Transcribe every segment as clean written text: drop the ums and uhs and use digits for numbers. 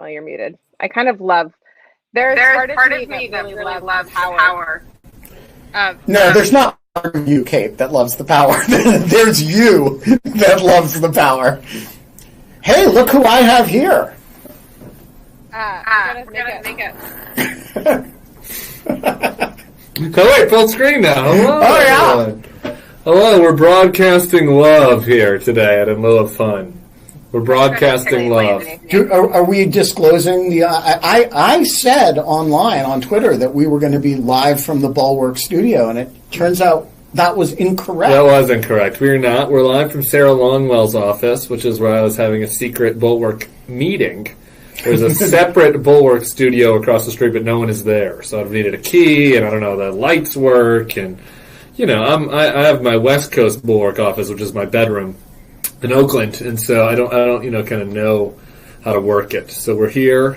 Well, you're muted. I kind of love. There's part of me that really loves power. No, there's not part of you, Kate, that loves the power. There's you that loves the power. Hey, look who I have here. We're gonna make it. Oh, wait, full screen now. Hello. Oh, yeah. Everyone. Hello, we're broadcasting love here today at In Lieu of Fun. We're broadcasting love. Are we disclosing the... I said online, on Twitter, that we were going to be live from the Bulwark studio, and it turns out that was incorrect. That was incorrect. We're not. We're live from Sarah Longwell's office, which is where I was having a secret Bulwark meeting. There's a separate Bulwark studio across the street, but no one is there. So I've needed a key, and I don't know, the lights work, and, you know, I have my West Coast Bulwark office, which is my bedroom in Oakland, and so I don't, you know, kind of know how to work it. So we're here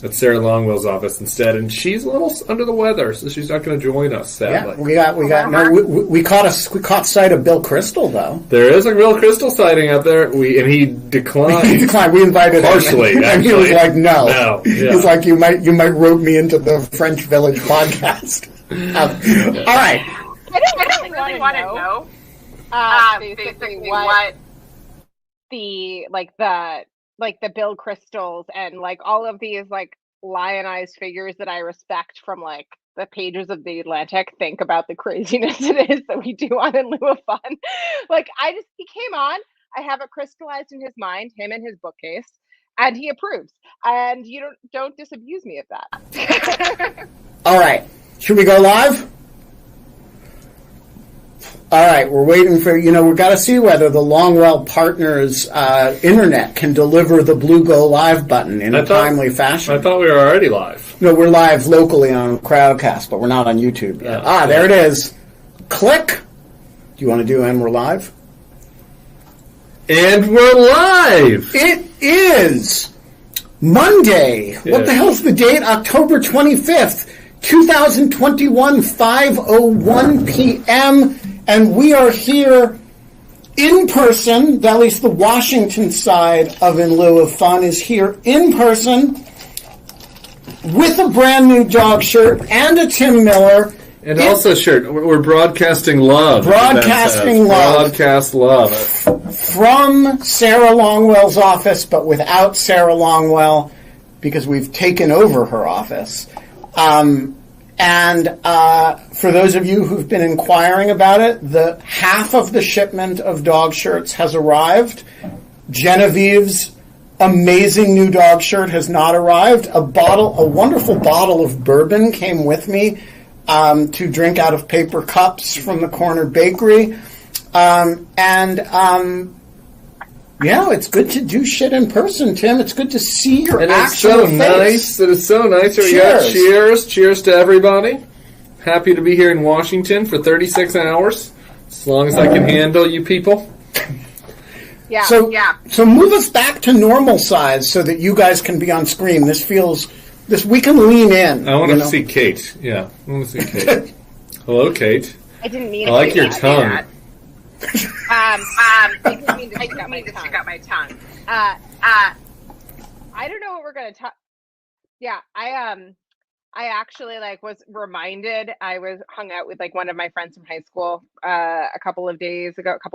at Sarah Longwell's office instead, and she's a little under the weather, so she's not going to join us, sadly. Yeah, we caught sight of Bill Crystal, though. There is a real Crystal sighting out there, and he declined. He declined. We invited partially, him, and he was like, "No." Yeah. He was like, "You might rope me into the French Village podcast." All right. I don't really want to know. Basically, what the Bill Crystals and like all of these like lionized figures that I respect from like the pages of the Atlantic think about the craziness it is that we do on In Lieu of Fun. Like he came on, I have it crystallized in his mind, him and his bookcase, and he approves. And you don't disabuse me of that. All right. Should we go live? All right, we're waiting for, we've got to see whether the Longwell Partners internet can deliver the blue go live button in a timely fashion. I thought we were already live. No, we're live locally on Crowdcast, but we're not on YouTube yet. There it is. Click. Do you want to do and we're live? And we're live! It is Monday. Yeah. What the hell's the date? October 25th, 2021, 5:01 p.m., and we are here in person, at least the Washington side of In Lieu of Fun is here in person with a brand new dog shirt and a Tim Miller. And also shirt. We're broadcasting love. Broadcasting love. Broadcast love. From Sarah Longwell's office, but without Sarah Longwell, because we've taken over her office. And for those of you who've been inquiring about it, the half of the shipment of dog shirts has arrived. Genevieve's amazing new dog shirt has not arrived. A wonderful bottle of bourbon came with me to drink out of paper cups from the corner bakery. Yeah, it's good to do shit in person, Tim. It's good to see your actual face. Nice. It is so nice. Here we go. Cheers. Cheers to everybody. Happy to be here in Washington for 36 hours. As long as I can handle you people. Yeah. So move us back to normal size so that you guys can be on screen. We can lean in. I want to see Kate. Yeah, I want to see Kate. Hello, Kate. I didn't mean I like your tongue. I didn't mean to stick out my tongue. I don't know what we're gonna talk. Yeah, I actually was reminded. I hung out with one of my friends from high school a couple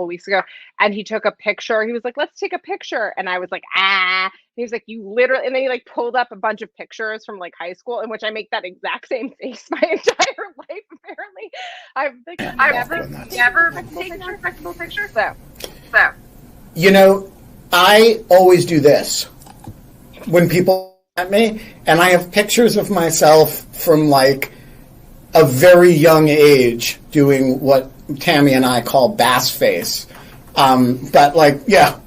weeks ago, and he took a picture. He was like, "Let's take a picture," and I was like, "Ah." And he was like, "You literally," and then he pulled up a bunch of pictures from high school in which I make that exact same face my entire life. Apparently, I've never taken a respectable picture. So, I always do this when people at me, and I have pictures of myself from a very young age doing what Tammy and I call bass face. Yeah.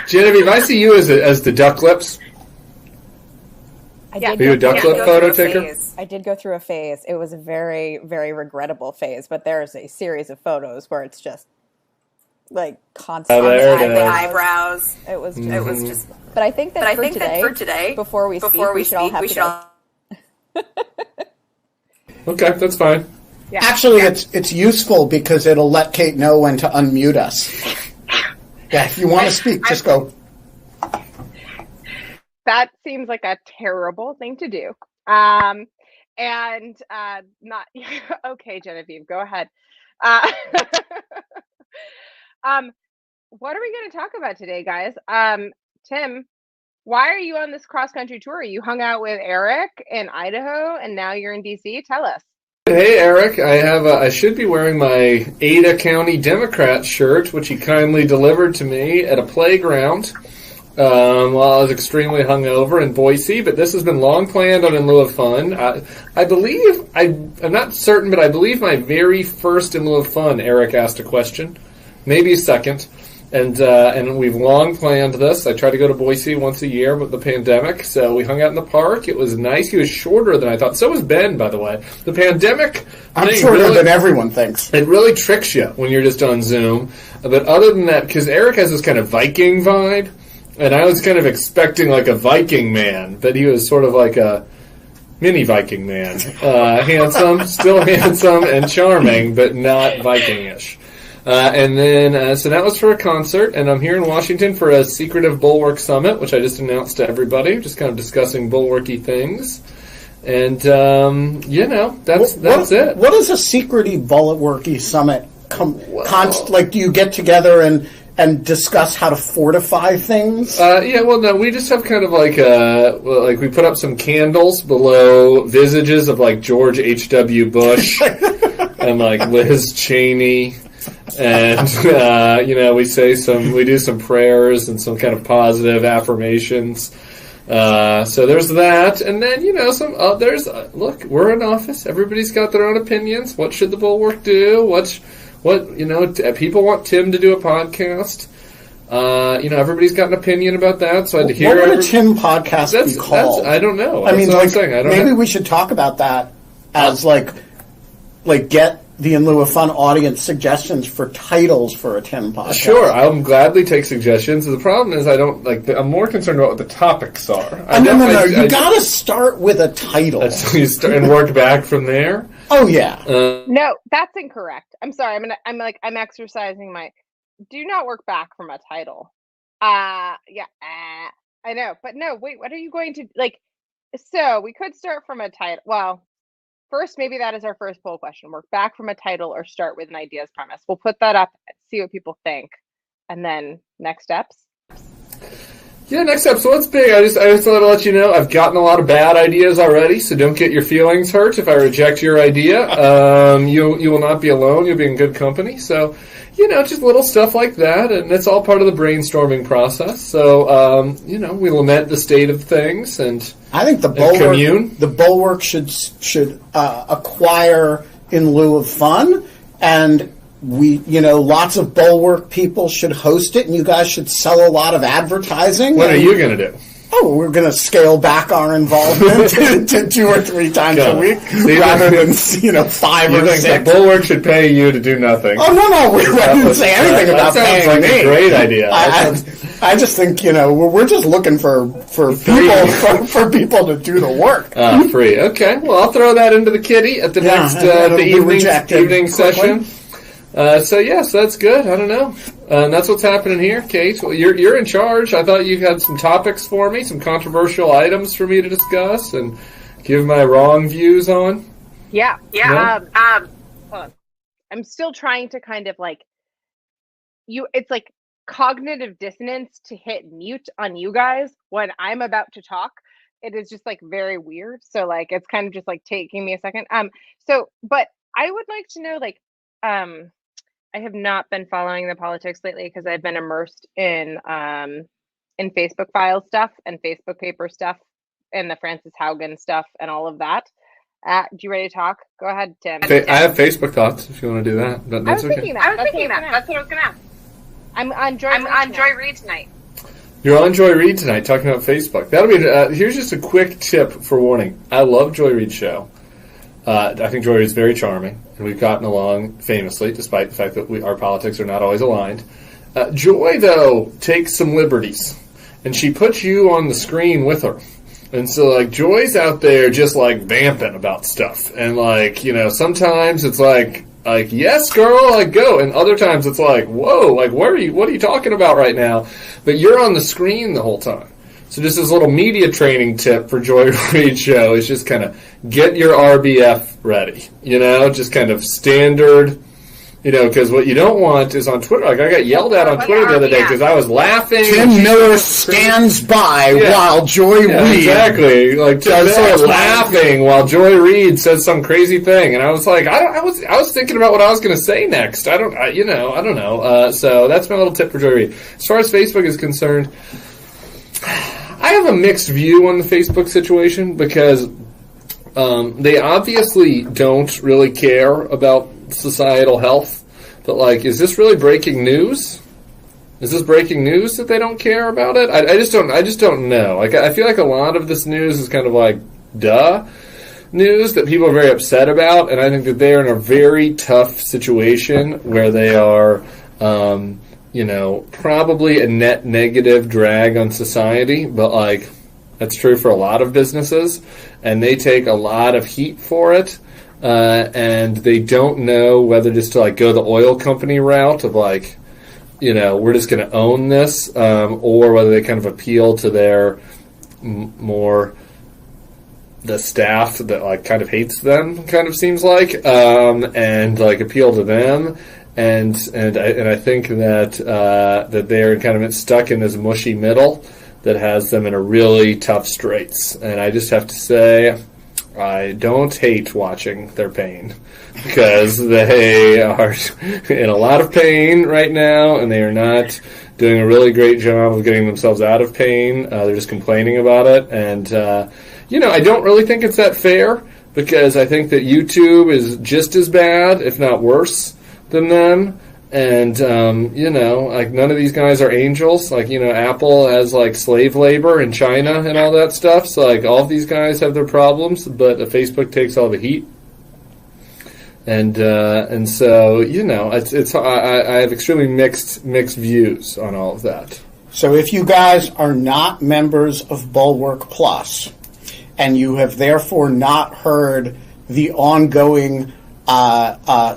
Genevieve, I see you as the duck lips. Are you a duck lip photo taker? I did go through a phase. It was a very, very regrettable phase, but there's a series of photos where it's just constant eyebrows. It was just. But I think that for today, before we speak, we should all. Okay, that's fine. Yeah. Actually, it's useful because it'll let Kate know when to unmute us. Yeah, if you want to speak, just go. that seems like a terrible thing to do. And not okay, Genevieve, go ahead. Uh, what are we going to talk about today, guys? Tim, why are you on this cross-country tour? You hung out with Eric in Idaho, and now you're in DC. Tell us. Hey, Eric. I should be wearing my Ada County Democrat shirt, which he kindly delivered to me at a playground while I was extremely hungover in Boise. But this has been long planned on In Lieu of Fun. I believe, I'm not certain, but I believe my very first In Lieu of Fun, Eric asked a question, maybe second. And we've long planned this. I try to go to Boise once a year with the pandemic, so we hung out in the park. It was nice. He was shorter than I thought. So was Ben, by the way. The pandemic, I'm shorter than everyone thinks. It really tricks you when you're just on Zoom. But other than that, because Eric has this kind of Viking vibe, and I was kind of expecting like a Viking man, but he was sort of like a mini Viking man. Handsome, still handsome and charming, but not Viking-ish. And then, so that was for a concert, and I'm here in Washington for a secretive Bulwark Summit, which I just announced to everybody, just kind of discussing Bulwarky things. And, that's it. What is a secretive Bulwarky Summit? Like, do you get together and discuss how to fortify things? No, we just have kind of like we put up some candles below visages of like George H.W. Bush and like Liz Cheney. And, we do some prayers and some kind of positive affirmations. So there's that. And then, look, we're in office. Everybody's got their own opinions. What should the Bulwark do? People want Tim to do a podcast. Everybody's got an opinion about that. So I had to hear. What would a Tim podcast be called? I don't know. I mean, maybe we should talk about that as get the In Lieu of Fun audience suggestions for titles for a Tim podcast. Sure, I'll gladly take suggestions. The problem is I'm more concerned about what the topics are. No. You got to start with a title. And work back from there. Oh yeah. No, that's incorrect. I'm sorry. I'm exercising my. Do not work back from a title. I know, but no. Wait, what are you going to like? So we could start from a title. Well. First, maybe that is our first poll question. Work back from a title or start with an ideas premise. We'll put that up, see what people think. And then next steps. Yeah, next step. So what's big? I just wanted to let you know I've gotten a lot of bad ideas already, so don't get your feelings hurt if I reject your idea. You will not be alone. You'll be in good company. So, just little stuff like that, and it's all part of the brainstorming process. So, we lament the state of things, and I think the Bulwark should acquire In Lieu of Fun, and lots of Bulwark people should host it, and you guys should sell a lot advertising. What are you going to do? Oh, we're going to scale back our involvement to 2 or 3 times a week, rather than 5 or 6. The Bulwark should pay you to do nothing. Oh no, I didn't say anything about paying me. That sounds like me. a great idea. I just think we're just looking for people to do the work. Free. Okay. Well, I'll throw that into the kitty at the next evening session. So that's good. I don't know. And that's what's happening here, Kate. Well, you're in charge. I thought you had some topics for me, some controversial items for me to discuss and give my wrong views on. Yeah. No? Hold on. I'm still trying to kind of it's like cognitive dissonance to hit mute on you guys when I'm about to talk. It is just very weird. So it's kind of just taking me a second. But I would like to know I have not been following the politics lately because I've been immersed in Facebook file stuff and Facebook paper stuff and the Frances Haugen stuff and all of that. Do you ready to talk? Go ahead, Tim. I have Facebook thoughts if you want to do that. But that's okay. I was thinking that. That's what I was going to ask. I'm on Joy Reid tonight. You're on Joy Reid tonight talking about Facebook. That'll be. Here's just a quick tip for warning. I love Joy Reid's show. I think Joy Reid is very charming, and we've gotten along famously, despite the fact that our politics are not always aligned. Joy, though, takes some liberties, and she puts you on the screen with her. And so, Joy's out there just, vamping about stuff. And, sometimes it's yes, girl, go. And other times it's whoa, what are you talking about right now? But you're on the screen the whole time. So just this little media training tip for Joy Reid show is just kind of get your RBF ready, just kind of standard. Because what you don't want is on Twitter. Like, I got yelled at on Twitter the other day because I was laughing. Tim Miller stands by while Joy Reid. Exactly. Like, Tim Miller laughing while Joy Reid says some crazy thing. And I was like, I was thinking about what I was going to say next. I don't know. So that's my little tip for Joy Reid. As far as Facebook is concerned, I have a mixed view on the Facebook situation because they obviously don't really care about societal health, but is this really breaking news? Is this breaking news that they don't care about it? I just don't know. I feel like a lot of this news is kind of duh news that people are very upset about, and I think that they are in a very tough situation where they are, probably a net negative drag on society, but that's true for a lot of businesses, and they take a lot of heat for it. And they don't know whether just to go the oil company route of we're just going to own this, or whether they kind of appeal to their more the staff that kind of hates them, kind of seems and appeal to them, and I think that that they're kind of stuck in this mushy middle that has them in a really tough straits, and I just have to say, I don't hate watching their pain because they are in a lot of pain right now, and they are not doing a really great job of getting themselves out of pain. They're just complaining about it, and I don't really think it's that fair because I think that YouTube is just as bad, if not worse, than them. And, none of these guys are angels. Apple has, slave labor in China and all that stuff. So, all of these guys have their problems, but Facebook takes all the heat. And so, I have extremely mixed views on all of that. So if you guys are not members of Bulwark Plus, and you have therefore not heard the ongoing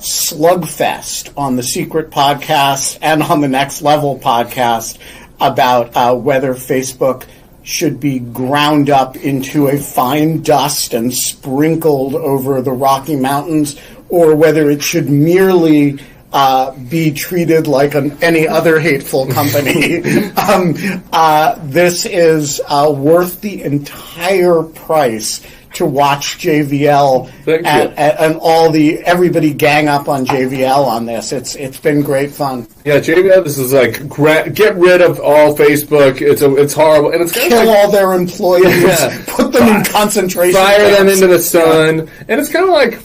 slugfest on the Secret podcast and on the Next Level podcast about whether Facebook should be ground up into a fine dust and sprinkled over the Rocky Mountains, or whether it should merely be treated like any other hateful company. This is worth the entire price to watch JVL and everybody gang up on JVL on this. It's been great fun. Yeah, JVL. This is get rid of all Facebook. It's horrible, and it's kill all their employees, put them in concentration fire camps. them into the sun, and it's kind of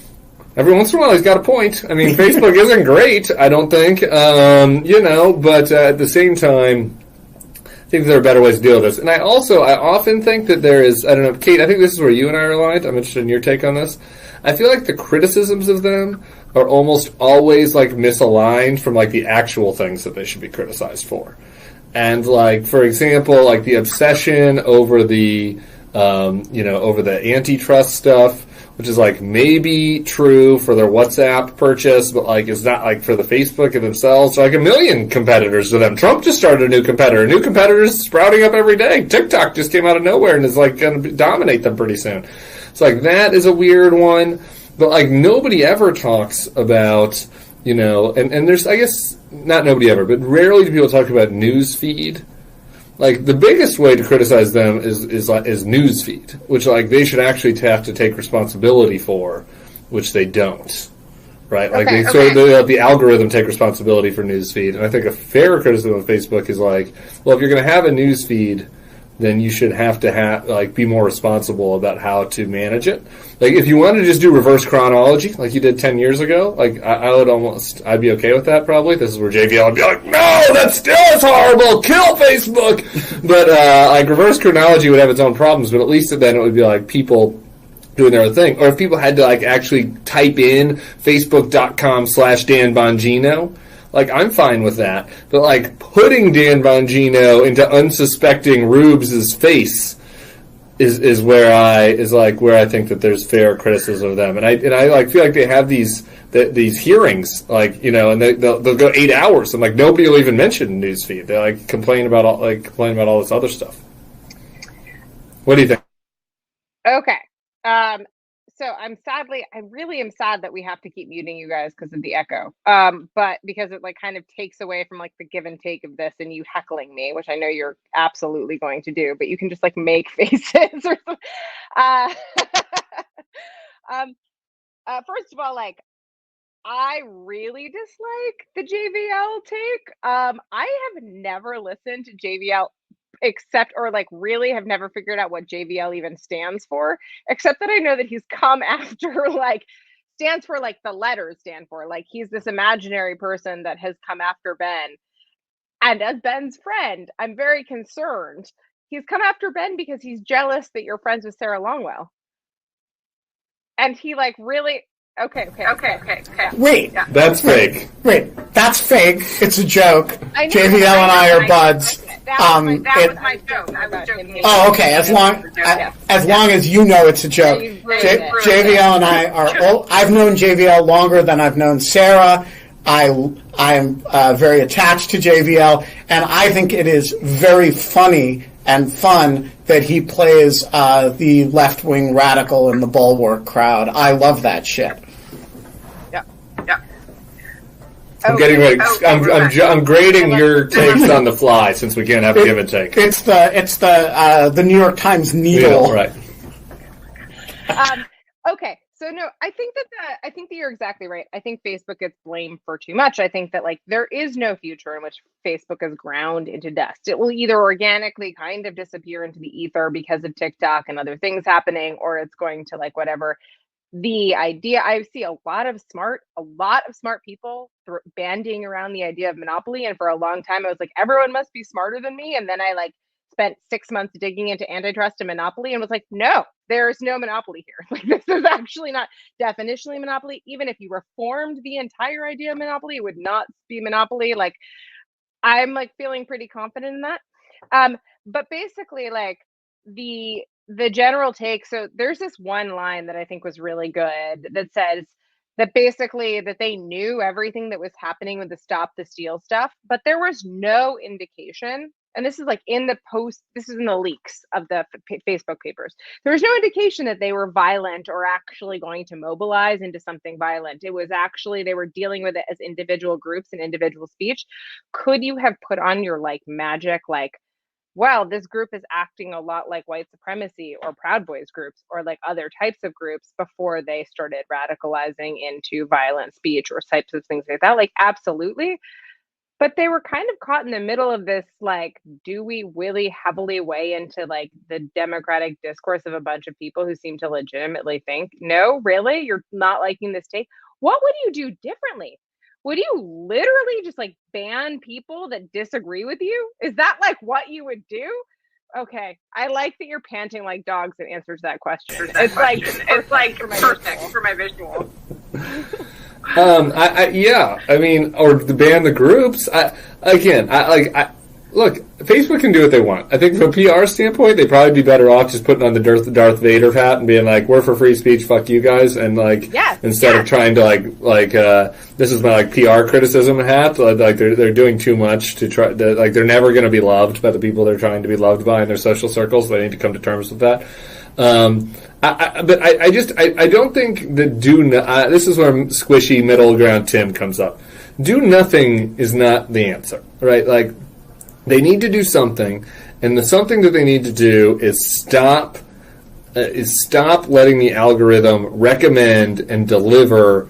every once in a while he's got a point. I mean, Facebook isn't great, I don't think, but at the same time, I think there are better ways to deal with this. And I often think that there is, I don't know, Kate, I think this is where you and I are aligned. I'm interested in your take on this. I feel like the criticisms of them are almost always misaligned from the actual things that they should be criticized for. And for example, the obsession over the, over the antitrust stuff, which is maybe true for their WhatsApp purchase, but is not for the Facebook and themselves. So, a million competitors to them. Trump just started a new competitor. New competitors sprouting up every day. TikTok just came out of nowhere and is going to dominate them pretty soon. So that is a weird one. But nobody ever talks about, and there's, I guess, not nobody ever, but rarely do people talk about news feed. The biggest way to criticize them is newsfeed, which they should actually have to take responsibility for, which they don't, right? The algorithm take responsibility for newsfeed, and I think a fair criticism of Facebook is well, if you're going to have a newsfeed, then you should have to be more responsible about how to manage it. If you want to just do reverse chronology, like you did 10 years ago, I'd be okay with that probably. This is where JVL would be no, that still is horrible, kill Facebook! But, reverse chronology would have its own problems, but at least then it would be people doing their own thing. Or if people had to actually type in facebook.com/Dan Bongino, I'm fine with that. But, putting Dan Bongino into unsuspecting Rubes' face is where I think that there's fair criticism of them. And I feel like they have these hearings, and they'll go 8 hours, and nobody will even mention newsfeed. They complain about all this other stuff. What do you think? Okay. So I really am sad that we have to keep muting you guys because of the echo. But because it like kind of takes away from like the give and take of this and you heckling me, which I know you're absolutely going to do, but you can just like make faces or something. First of all, like, I really dislike the JVL take. I have never listened to JVL except, or like really have never figured out what JVL even stands for, except that I know that he's come after like stands for like the letters stand for, like he's this imaginary person that has come after Ben. And as Ben's friend, I'm very concerned. He's come after Ben because he's jealous that you're friends with Sarah Longwell. And he like really Okay. Wait. Yeah. That's fake. Wait, that's fake. It's a joke. JVL and I are buds. That was my joke. I was joking. Oh, okay. As long as you know it's a joke. JVL and I are. I've known JVL longer than I've known Sarah. I am very attached to JVL, and I think it is very funny and fun that he plays the left-wing radical in the Bulwark crowd. I love that shit. Yeah. I'm getting ready. I'm grading your takes on the fly since we can't have a give and take. It's the New York Times needle. Right. Okay. So no, I think that you're exactly right. I think Facebook gets blamed for too much. I think that like there is no future in which Facebook is ground into dust. It will either organically kind of disappear into the ether because of TikTok and other things happening, or it's going to like whatever. The idea, I see a lot of smart people bandying around the idea of monopoly, and for a long time I was like, everyone must be smarter than me, and then I like spent 6 months digging into antitrust and monopoly and was like, no, there's no monopoly here. Like, this is actually not definitionally monopoly. Even if you reformed the entire idea of monopoly, it would not be monopoly. Like, I'm like feeling pretty confident in that. But basically, like the general take. So there's this one line that I think was really good that says that basically that they knew everything that was happening with the Stop the Steal stuff, but there was no indication. And this is like in the post, this is in the leaks of the Facebook papers. There was no indication that they were violent or actually going to mobilize into something violent. It was actually, they were dealing with it as individual groups and individual speech. Could you have put on your like magic, like, well, this group is acting a lot like white supremacy or Proud Boys groups or like other types of groups before they started radicalizing into violent speech or types of things like that? Like, absolutely. But they were kind of caught in the middle of this, like, do we really heavily weigh into like the democratic discourse of a bunch of people who seem to legitimately think, no, really, you're not liking this take? What would you do differently? Would you literally just like ban people that disagree with you? Is that like what you would do? Okay, I like that you're panting like dogs in answer to that question. It's like perfect for my visual. I mean, or to ban the groups. Look, Facebook can do what they want. I think from a PR standpoint, they'd probably be better off just putting on the Darth Vader hat and being like, "We're for free speech, fuck you guys," and like, instead of trying to this is my like PR criticism hat. Like they're doing too much to try. Like they're never going to be loved by the people they're trying to be loved by in their social circles. They need to come to terms with that. But I don't think that this is where squishy middle ground Tim comes up. Do nothing is not the answer, right? Like, they need to do something, and the something that they need to do is stop letting the algorithm recommend and deliver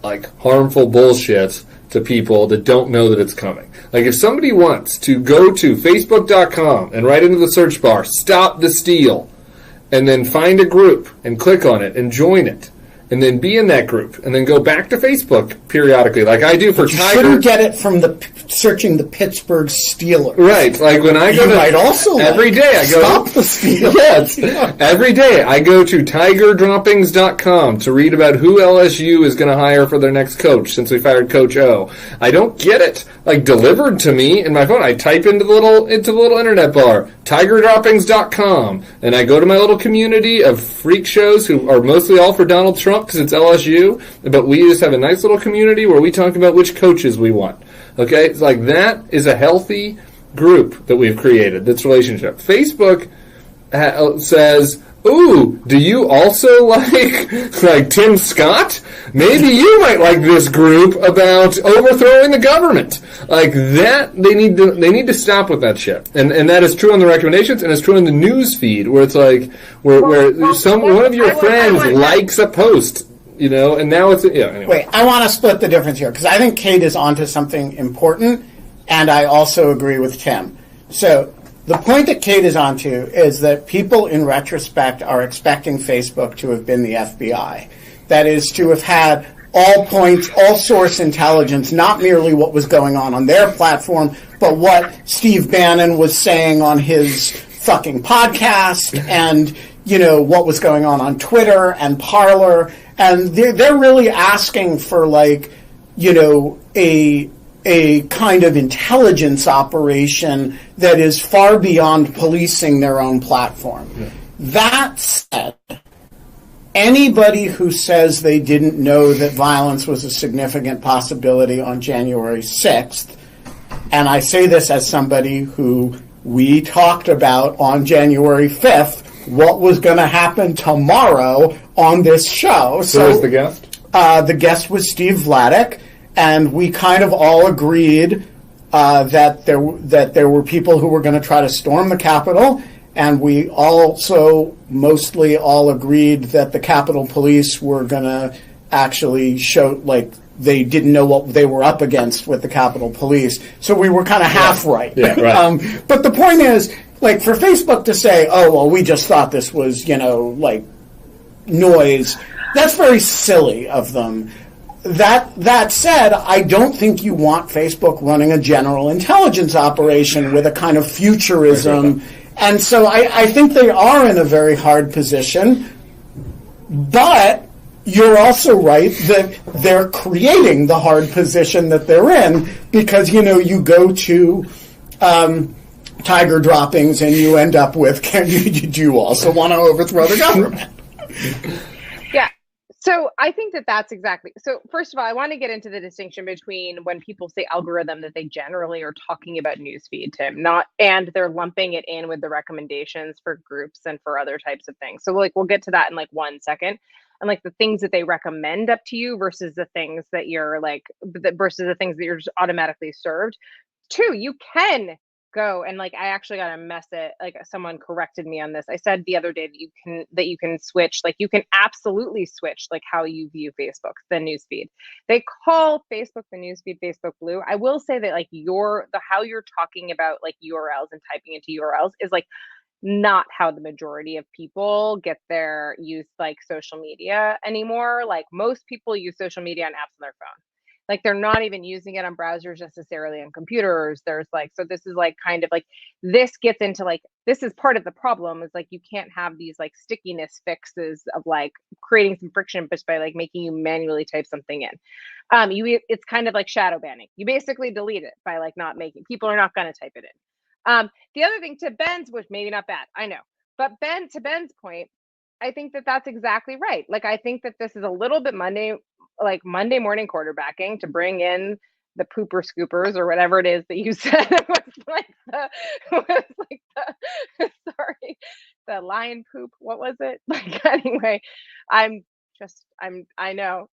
like harmful bullshit to people that don't know that it's coming. Like, if somebody wants to go to Facebook.com and write into the search bar, "Stop the Steal," and then find a group and click on it and join it, and then be in that group, and then go back to Facebook periodically, like I do for Tiger. You shouldn't get it from searching the Pittsburgh Steelers. Right, like when I go every day I go Stop the Steelers. Yes, every day I go to TigerDroppings.com to read about who LSU is going to hire for their next coach since we fired Coach O. I don't get it like delivered to me in my phone. I type into the little internet bar, TigerDroppings.com, and I go to my little community of freak shows who are mostly all for Donald Trump because it's LSU, but we just have a nice little community where we talk about which coaches we want. Okay, it's like that is a healthy group that we've created. That's relationship. Facebook says, "Ooh, do you also like Tim Scott? Maybe you might like this group about overthrowing the government." Like that, they need to stop with that shit. And that is true on the recommendations, and it's true in the news feed where it's like where one of your friends likes a post. And now it's anyway. Wait, I want to split the difference here because I think Kate is onto something important, and I also agree with Tim. So the point that Kate is onto is that people in retrospect are expecting Facebook to have been the FBI. That is, to have had all points, all source intelligence, not merely what was going on their platform, but what Steve Bannon was saying on his fucking podcast and, what was going on Twitter and Parler. And they're really asking for, a kind of intelligence operation that is far beyond policing their own platform. Yeah. That said, anybody who says they didn't know that violence was a significant possibility on January 6th, and I say this as somebody who we talked about on January 5th what was going to happen tomorrow on this show. So who was the guest? The guest was Steve Vladeck. And we kind of all agreed that there were people who were going to try to storm the Capitol, and we also mostly all agreed that the Capitol Police were going to actually show they didn't know what they were up against with the Capitol Police. So we were kind of half right. Yeah, right. But the point is, for Facebook to say, "Oh, well, we just thought this was noise," that's very silly of them. That said, I don't think you want Facebook running a general intelligence operation with a kind of futurism. And so I think they are in a very hard position. But you're also right that they're creating the hard position that they're in because, you go to Tiger droppings and you end up with, do you also want to overthrow the government? Yeah. So I think that's exactly. So first of all, I want to get into the distinction between when people say algorithm that they generally are talking about newsfeed, Tim, and they're lumping it in with the recommendations for groups and for other types of things. So we'll get to that in 1 second. And the things that they recommend up to you versus the things that you're versus the things that you're just automatically served. Two, you can go and I actually got a message, someone corrected me on this. I said the other day that you can switch, you can absolutely switch how you view Facebook, the newsfeed. They call Facebook the newsfeed Facebook Blue. I will say that how you're talking about URLs and typing into URLs is not how the majority of people get their use social media anymore. Most people use social media on apps on their phone. They're not even using it on browsers necessarily on computers. There's so this is kind of this gets into this is part of the problem is you can't have these stickiness fixes of creating some friction just by making you manually type something in. It's kind of shadow banning. You basically delete it by not making, people are not going to type it in. The other thing to Ben's, which maybe not bad, I know, but to Ben's point, I think that's exactly right. I think that this is a little bit Monday morning quarterbacking to bring in the pooper scoopers or whatever it is that you said. The lion poop. What was it? Anyway, I know.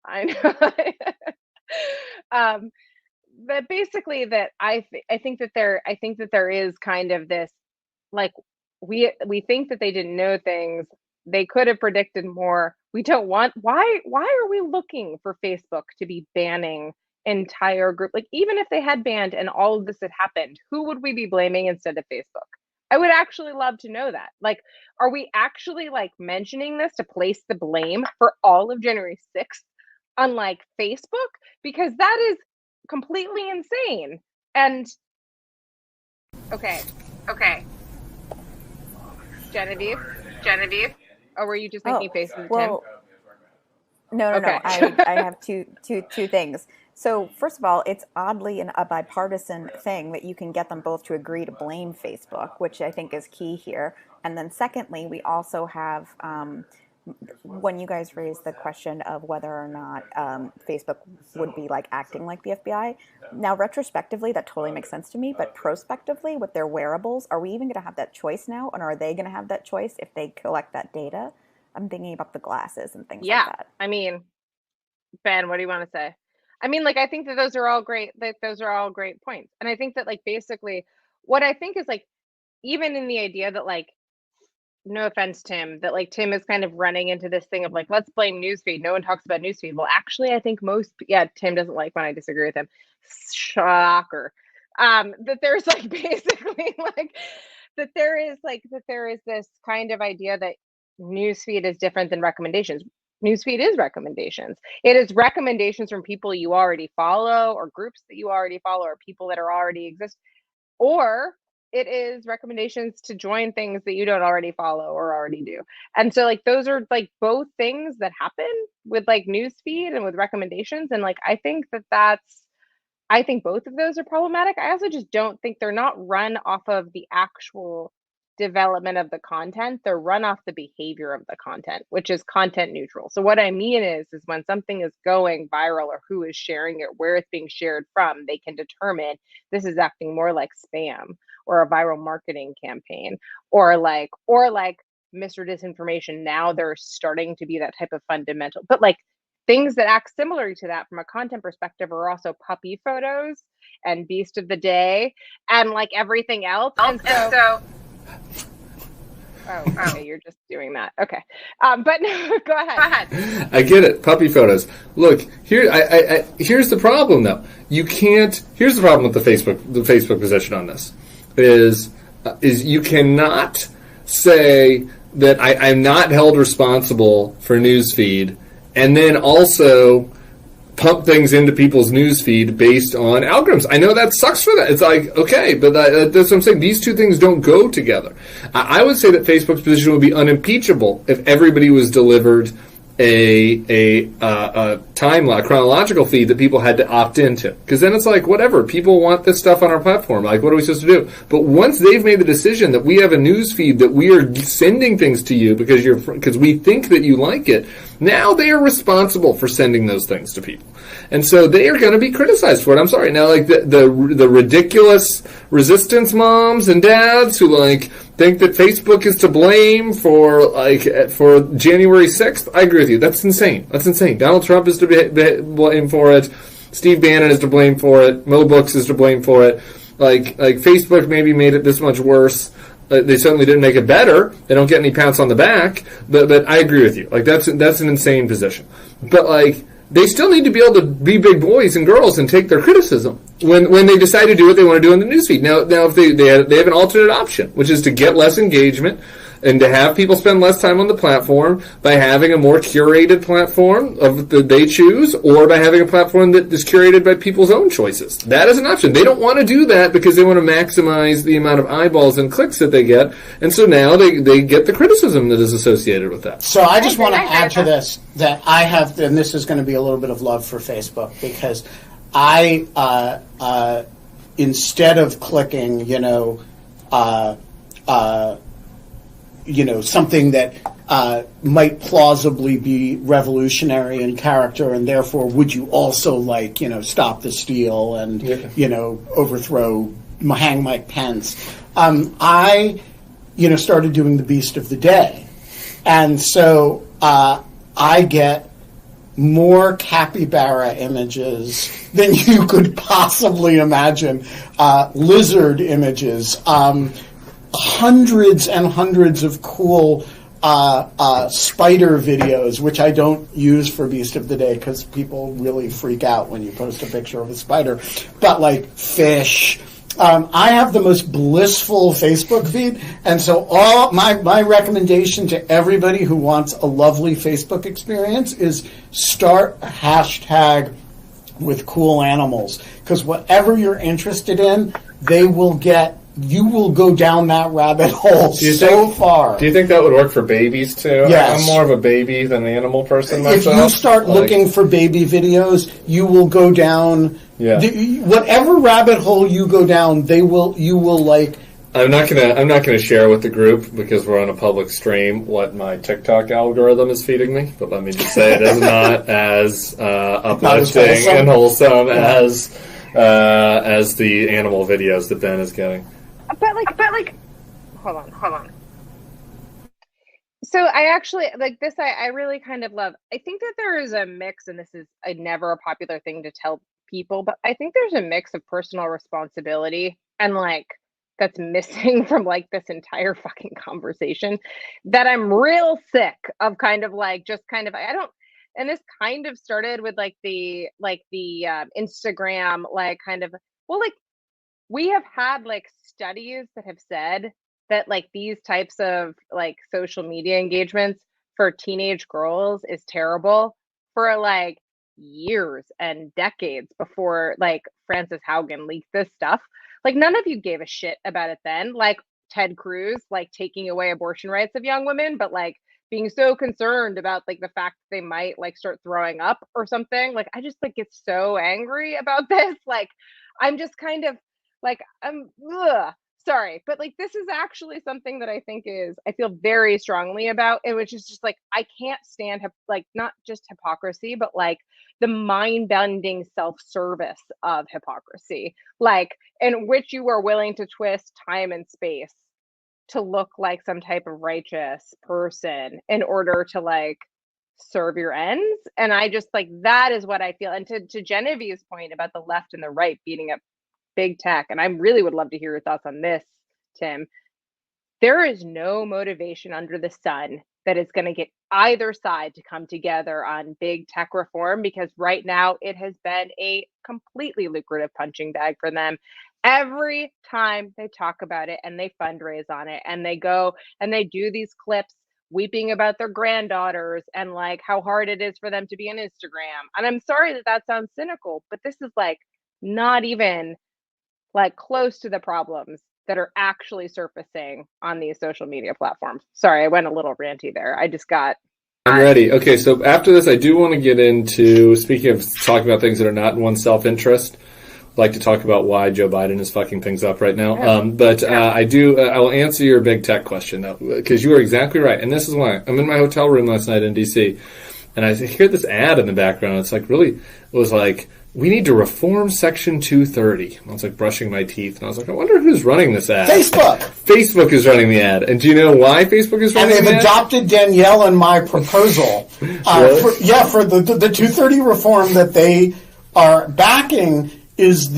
But basically that I think that there is kind of this, we think that they didn't know things. They could have predicted more. We don't want, why are we looking for Facebook to be banning entire group? Even if they had banned and all of this had happened, who would we be blaming instead of Facebook? I would actually love to know that. Are we actually mentioning this to place the blame for all of January 6th on Facebook? Because that is completely insane. And okay. Genevieve. Or were you just making faces, Tim? No. Okay. I have two things. So first of all, it's oddly a bipartisan thing that you can get them both to agree to blame Facebook, which I think is key here. And then secondly, we also have when you guys raised the question of whether or not Facebook would be like acting like the FBI, now retrospectively that totally makes sense to me, but prospectively with their wearables, are we even going to have that choice now, and are they going to have that choice if they collect that data? I'm thinking about the glasses and things like that. I mean, Ben, what do you want to say? I mean, like, I think that those are all great points, and I think that, like, basically what I think is, like, even in the idea that, like, no offense, Tim, that, like, Tim is kind of running into this thing of, like, let's blame newsfeed. No one talks about newsfeed. Well, actually, I think Tim doesn't like when I disagree with him. Shocker. That there's, like, basically, like, that there is this kind of idea that newsfeed is different than recommendations. Newsfeed is recommendations. It is recommendations from people you already follow, or groups that you already follow, or people that are already exist, or it is recommendations to join things that you don't already follow or already do. And so, like, those are, like, both things that happen with, like, newsfeed and with recommendations. And, like, I think both of those are problematic. I also just don't think they're not run off of the actual development of the content. They're run off the behavior of the content, which is content neutral. So what I mean is when something is going viral, or who is sharing it, where it's being shared from, they can determine this is acting more like spam or a viral marketing campaign, or like mis or disinformation. Now there's starting to be that type of fundamental, but, like, things that act similar to that from a content perspective are also puppy photos and beast of the day and, like, everything else. And so oh, okay, you're just doing that. Okay. But no, go ahead. I get it. Puppy photos. Look, here's the problem, though. Here's the problem with the Facebook position on this. Is you cannot say that I'm not held responsible for newsfeed, and then also pump things into people's newsfeed based on algorithms. I know that sucks for that. It's like, okay, but that's what I'm saying. These two things don't go together. I would say that Facebook's position would be unimpeachable if everybody was delivered a chronological feed that people had to opt into. Because then it's like, whatever, people want this stuff on our platform. Like, what are we supposed to do? But once they've made the decision that we have a news feed that we are sending things to you because we think that you like it, now they are responsible for sending those things to people. And so they are going to be criticized for it. I'm sorry. Now, like, the ridiculous resistance moms and dads who, like, think that Facebook is to blame for January 6th, I agree with you. That's insane. Donald Trump is to be blamed for it. Steve Bannon is to blame for it. Mo Books is to blame for it. Like Facebook maybe made it this much worse. They certainly didn't make it better. They don't get any pats on the back. But I agree with you. Like, that's an insane position. But, like, they still need to be able to be big boys and girls and take their criticism when they decide to do what they want to do in the newsfeed. Now if they have an alternate option, which is to get less engagement and to have people spend less time on the platform by having a more curated platform that they choose, or by having a platform that is curated by people's own choices. That is an option. They don't want to do that because they want to maximize the amount of eyeballs and clicks that they get, and so now they get the criticism that is associated with that. So I just want to add to this that I have, and this is going to be a little bit of love for Facebook, because I, instead of clicking, something that might plausibly be revolutionary in character, and therefore would you also stop the steal and overthrow, hang Mike Pence. I started doing the Beast of the Day, and so I get more capybara images than you could possibly imagine, lizard images, hundreds and hundreds of cool spider videos, which I don't use for Beast of the Day because people really freak out when you post a picture of a spider, but like fish. I have the most blissful Facebook feed, and so all my recommendation to everybody who wants a lovely Facebook experience is start a hashtag with cool animals, because whatever you're interested in, you will go down that rabbit hole far. Do you think that would work for babies too? Yes. I'm more of a baby than an animal person myself. If you start looking for baby videos, you will go down. Yeah. Whatever rabbit hole you go down, you will I'm not gonna share with the group because we're on a public stream what my TikTok algorithm is feeding me. But let me just say it is not as uplifting and wholesome as the animal videos that Ben is getting. But like, hold on. So I actually like this. I really kind of love. I think that there is a mix, and this is never a popular thing to tell people, but I think there's a mix of personal responsibility and like that's missing from like this entire fucking conversation that I'm real sick of. Kind of like just kind of I don't. And this kind of started with like the Instagram like kind of like we have had like studies that have said that like these types of like social media engagements for teenage girls is terrible for like years and decades before like Frances Haugen leaked this stuff. Like none of you gave a shit about it then, like Ted Cruz like taking away abortion rights of young women, but like being so concerned about like the fact that they might like start throwing up or something. Like I just like get so angry about this. Like I'm just kind of like sorry, but like this is actually something that I feel very strongly about, and which is just like I can't stand like not just hypocrisy, but like the mind-bending self-service of hypocrisy, like in which you are willing to twist time and space to look like some type of righteous person in order to like serve your ends. And I just like that is what I feel. And to Genevieve's point about the left and the right beating up big tech, and I really would love to hear your thoughts on this, Tim. There is no motivation under the sun that is going to get either side to come together on big tech reform, because right now it has been a completely lucrative punching bag for them. Every time they talk about it and they fundraise on it and they go and they do these clips weeping about their granddaughters and like how hard it is for them to be on Instagram. And I'm sorry that sounds cynical, but this is like not even like close to the problems that are actually surfacing on these social media platforms. Sorry, I went a little ranty there. I'm ready. Okay, so after this, I do want to get into, speaking of talking about things that are not in one's self-interest, I'd like to talk about why Joe Biden is fucking things up right now. I will answer your big tech question, though, because you are exactly right. And this is why. I'm in my hotel room last night in D.C., and I hear this ad in the background. It's like really, it was like, we need to reform Section 230. I was like brushing my teeth, and I was like, I wonder who's running this ad. Facebook! Facebook is running the ad. And do you know why Facebook is running the ad? And they've adopted Danielle and my proposal. For the 230 reform that they are backing is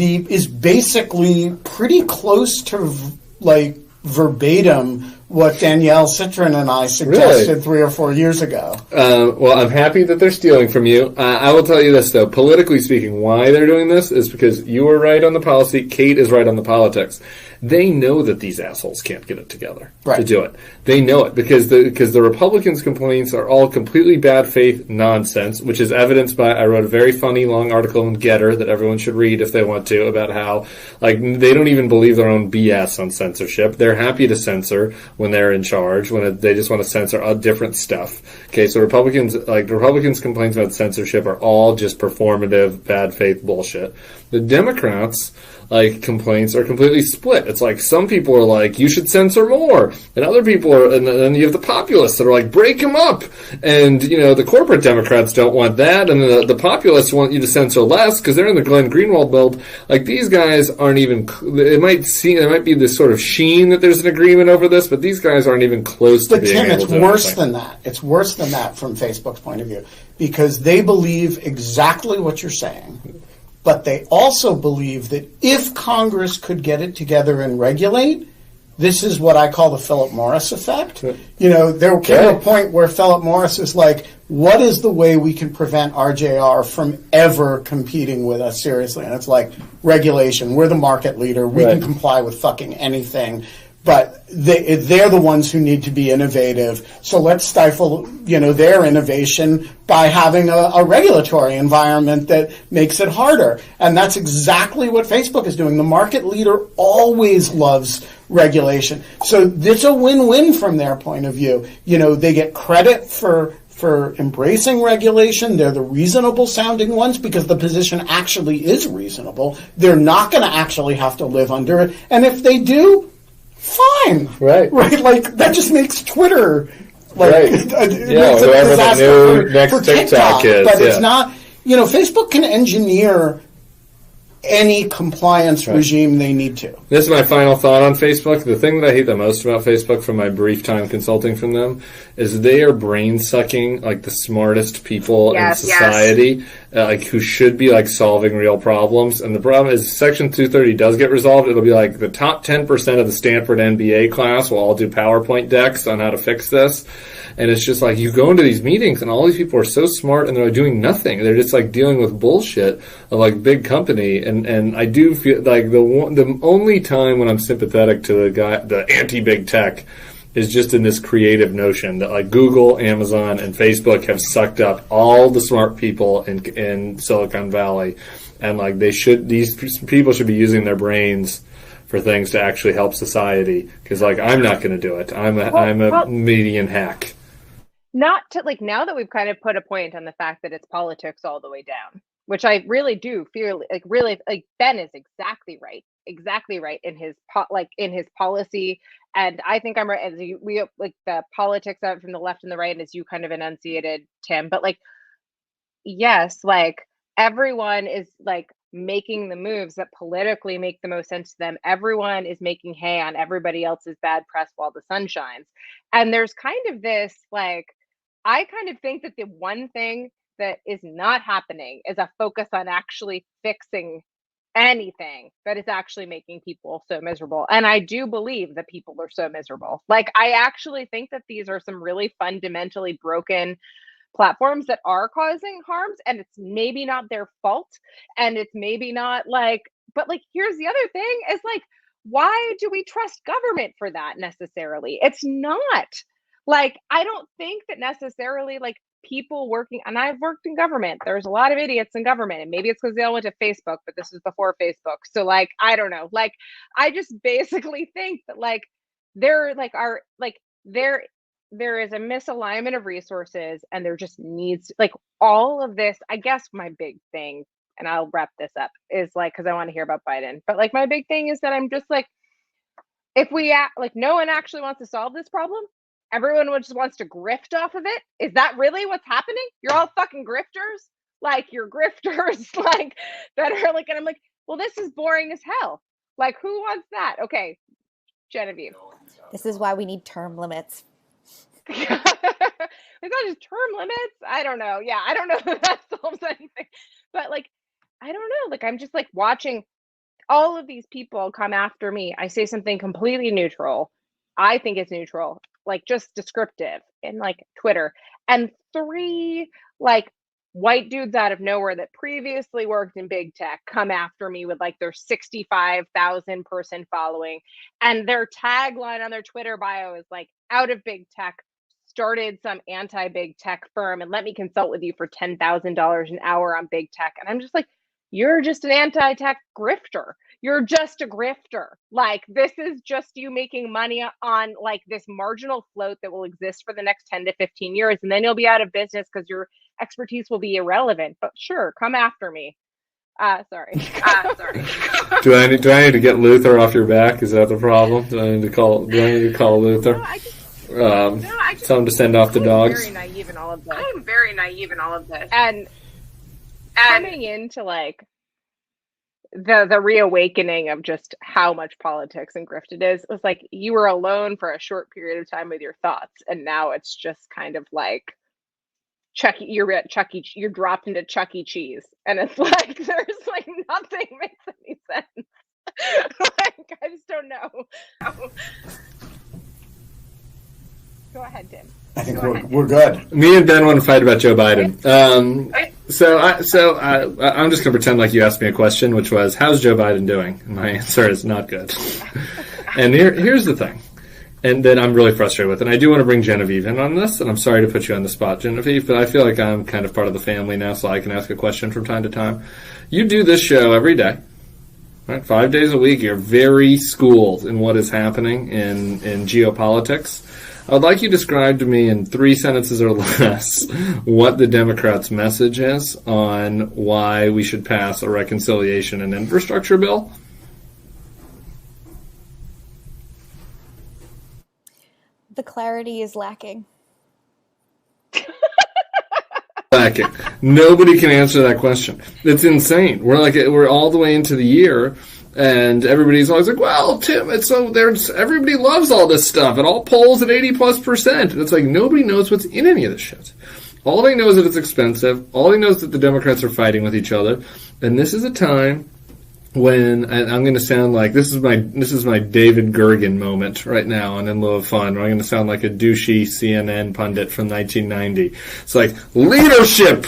basically pretty close to like verbatim what Danielle Citrin and I suggested 3 or 4 years ago. Well, I'm happy that they're stealing from you. I will tell you this, though. Politically speaking, why they're doing this is because you are right on the policy, Kate is right on the politics. They know that these assholes can't get it together to do it. They know it because the Republicans' complaints are all completely bad faith nonsense, which is evidenced by, I wrote a very funny long article in Getter that everyone should read if they want to, about how like they don't even believe their own BS on censorship. They're happy to censor when they're in charge, they just want to censor different stuff. Okay, so Republicans complaints about censorship are all just performative, bad faith bullshit. The Democrats complaints are completely split. It's like some people are like, you should censor more, and other people are, and then you have the populists that are like, break them up, and the corporate Democrats don't want that, and the populists want you to censor less because they're in the Glenn Greenwald build. Like these guys aren't even. It might be this sort of sheen that there's an agreement over this, but these guys aren't even close to being able to. But Tim, it's worse than that. It's worse than that from Facebook's point of view because they believe exactly what you're saying. But they also believe that if Congress could get it together and regulate, this is what I call the Philip Morris effect. There came a point where Philip Morris is like, what is the way we can prevent RJR from ever competing with us seriously? And it's like, regulation. We're the market leader. We can comply with fucking anything. But they're the ones who need to be innovative. So let's stifle, their innovation by having a regulatory environment that makes it harder. And that's exactly what Facebook is doing. The market leader always loves regulation. So it's a win-win from their point of view. They get credit for embracing regulation. They're the reasonable sounding ones because the position actually is reasonable. They're not going to actually have to live under it. And if they do, fine. Right. Like, that just makes Twitter, like, Right. it Yeah, makes a whoever the disaster new next for TikTok TikTok. is, But yeah. it's not, Facebook can engineer any compliance regime they need to. This is my final thought on Facebook. The thing that I hate the most about Facebook from my brief time consulting from them is they are brain sucking like the smartest people in society, like who should be like solving real problems. And the problem is Section 230 does get resolved. It'll be like the top 10% of the Stanford MBA class will all do PowerPoint decks on how to fix this. And it's just like you go into these meetings and all these people are so smart and they're like doing nothing. They're just like dealing with bullshit of like big company. And I do feel like the only time when I'm sympathetic to the anti-big tech is just in this creative notion that like Google, Amazon, and Facebook have sucked up all the smart people in Silicon Valley. And like these people should be using their brains for things to actually help society. Because like I'm not going to do it. I'm a median hack. Not to like now that we've kind of put a point on the fact that it's politics all the way down, which I really do feel like Ben is exactly right in his policy, and I think I'm right as we like the politics out from the left and the right, and as you kind of enunciated, Tim. But like, yes, like everyone is like making the moves that politically make the most sense to them. Everyone is making hay on everybody else's bad press while the sun shines, and there's kind of this like. I kind of think that the one thing that is not happening is a focus on actually fixing anything that is actually making people so miserable. And I do believe that people are so miserable. Like, I actually think that these are some really fundamentally broken platforms that are causing harms, and it's maybe not their fault. And it's maybe not like, but like, here's the other thing is like, why do we trust government for that necessarily? It's not. Like, I don't think that necessarily like people working, and I've worked in government, there's a lot of idiots in government, and maybe it's because they all went to Facebook, but this is before Facebook. So like, I don't know. Like, I just basically think that like there like are like there is a misalignment of resources, and there just needs like all of this. I guess my big thing, and I'll wrap this up, is like, because I want to hear about Biden, but like my big thing is that I'm just like, if we like no one actually wants to solve this problem. Everyone just wants to grift off of it. Is that really what's happening? You're all fucking grifters? Like, you're grifters, like, that are like, and I'm like, well, this is boring as hell. Like, who wants that? Okay, Genevieve. This is why we need term limits. It's not just term limits. I don't know. Yeah, I don't know if that solves anything. But, like, I don't know. Like, I'm just, like, watching all of these people come after me. I say something completely neutral. I think it's neutral. Like just descriptive in like Twitter, and 3 like white dudes out of nowhere that previously worked in big tech come after me with like their 65,000 person following, and their tagline on their Twitter bio is like, out of big tech, started some anti-big tech firm, and let me consult with you for $10,000 an hour on big tech. And I'm just like, you're just an anti-tech grifter. You're just a grifter. Like, this is just you making money on like this marginal float that will exist for the next 10 to 15 years. And then you'll be out of business because your expertise will be irrelevant. But sure, come after me. Sorry. Do I need to get Luther off your back? Is that the problem? Do I need to call Luther? No, tell him to send off the dogs. I am very naive in all of this. And coming into like the reawakening of just how much politics and grift it is, it was like you were alone for a short period of time with your thoughts, and now it's just kind of like you're dropped into Chucky Cheese, and it's like there's like nothing makes any sense. Like, I just don't know. Go ahead, Tim. I think we're good. Me and Ben want to fight about Joe Biden. So I'm just going to pretend like you asked me a question, which was, how's Joe Biden doing? And my answer is not good. And here's the thing, and that I'm really frustrated with, and I do want to bring Genevieve in on this, and I'm sorry to put you on the spot, Genevieve, but I feel like I'm kind of part of the family now, so I can ask a question from time to time. You do this show every day, right? 5 days a week. You're very schooled in what is happening in geopolitics. I would like you to describe to me in 3 sentences or less what the Democrats' message is on why we should pass a reconciliation and infrastructure bill. The clarity is lacking. Lacking. Nobody can answer that question. It's insane. We're all the way into the year, and everybody's always like, "Well, Tim, everybody loves all this stuff. It all polls at 80+%." And it's like nobody knows what's in any of this shit. All they know is that it's expensive. All they know is that the Democrats are fighting with each other, and this is a time when I'm going to sound like this is my David Gergen moment right now, and in lieu of fun, where I'm going to sound like a douchey CNN pundit from 1990. It's like leadership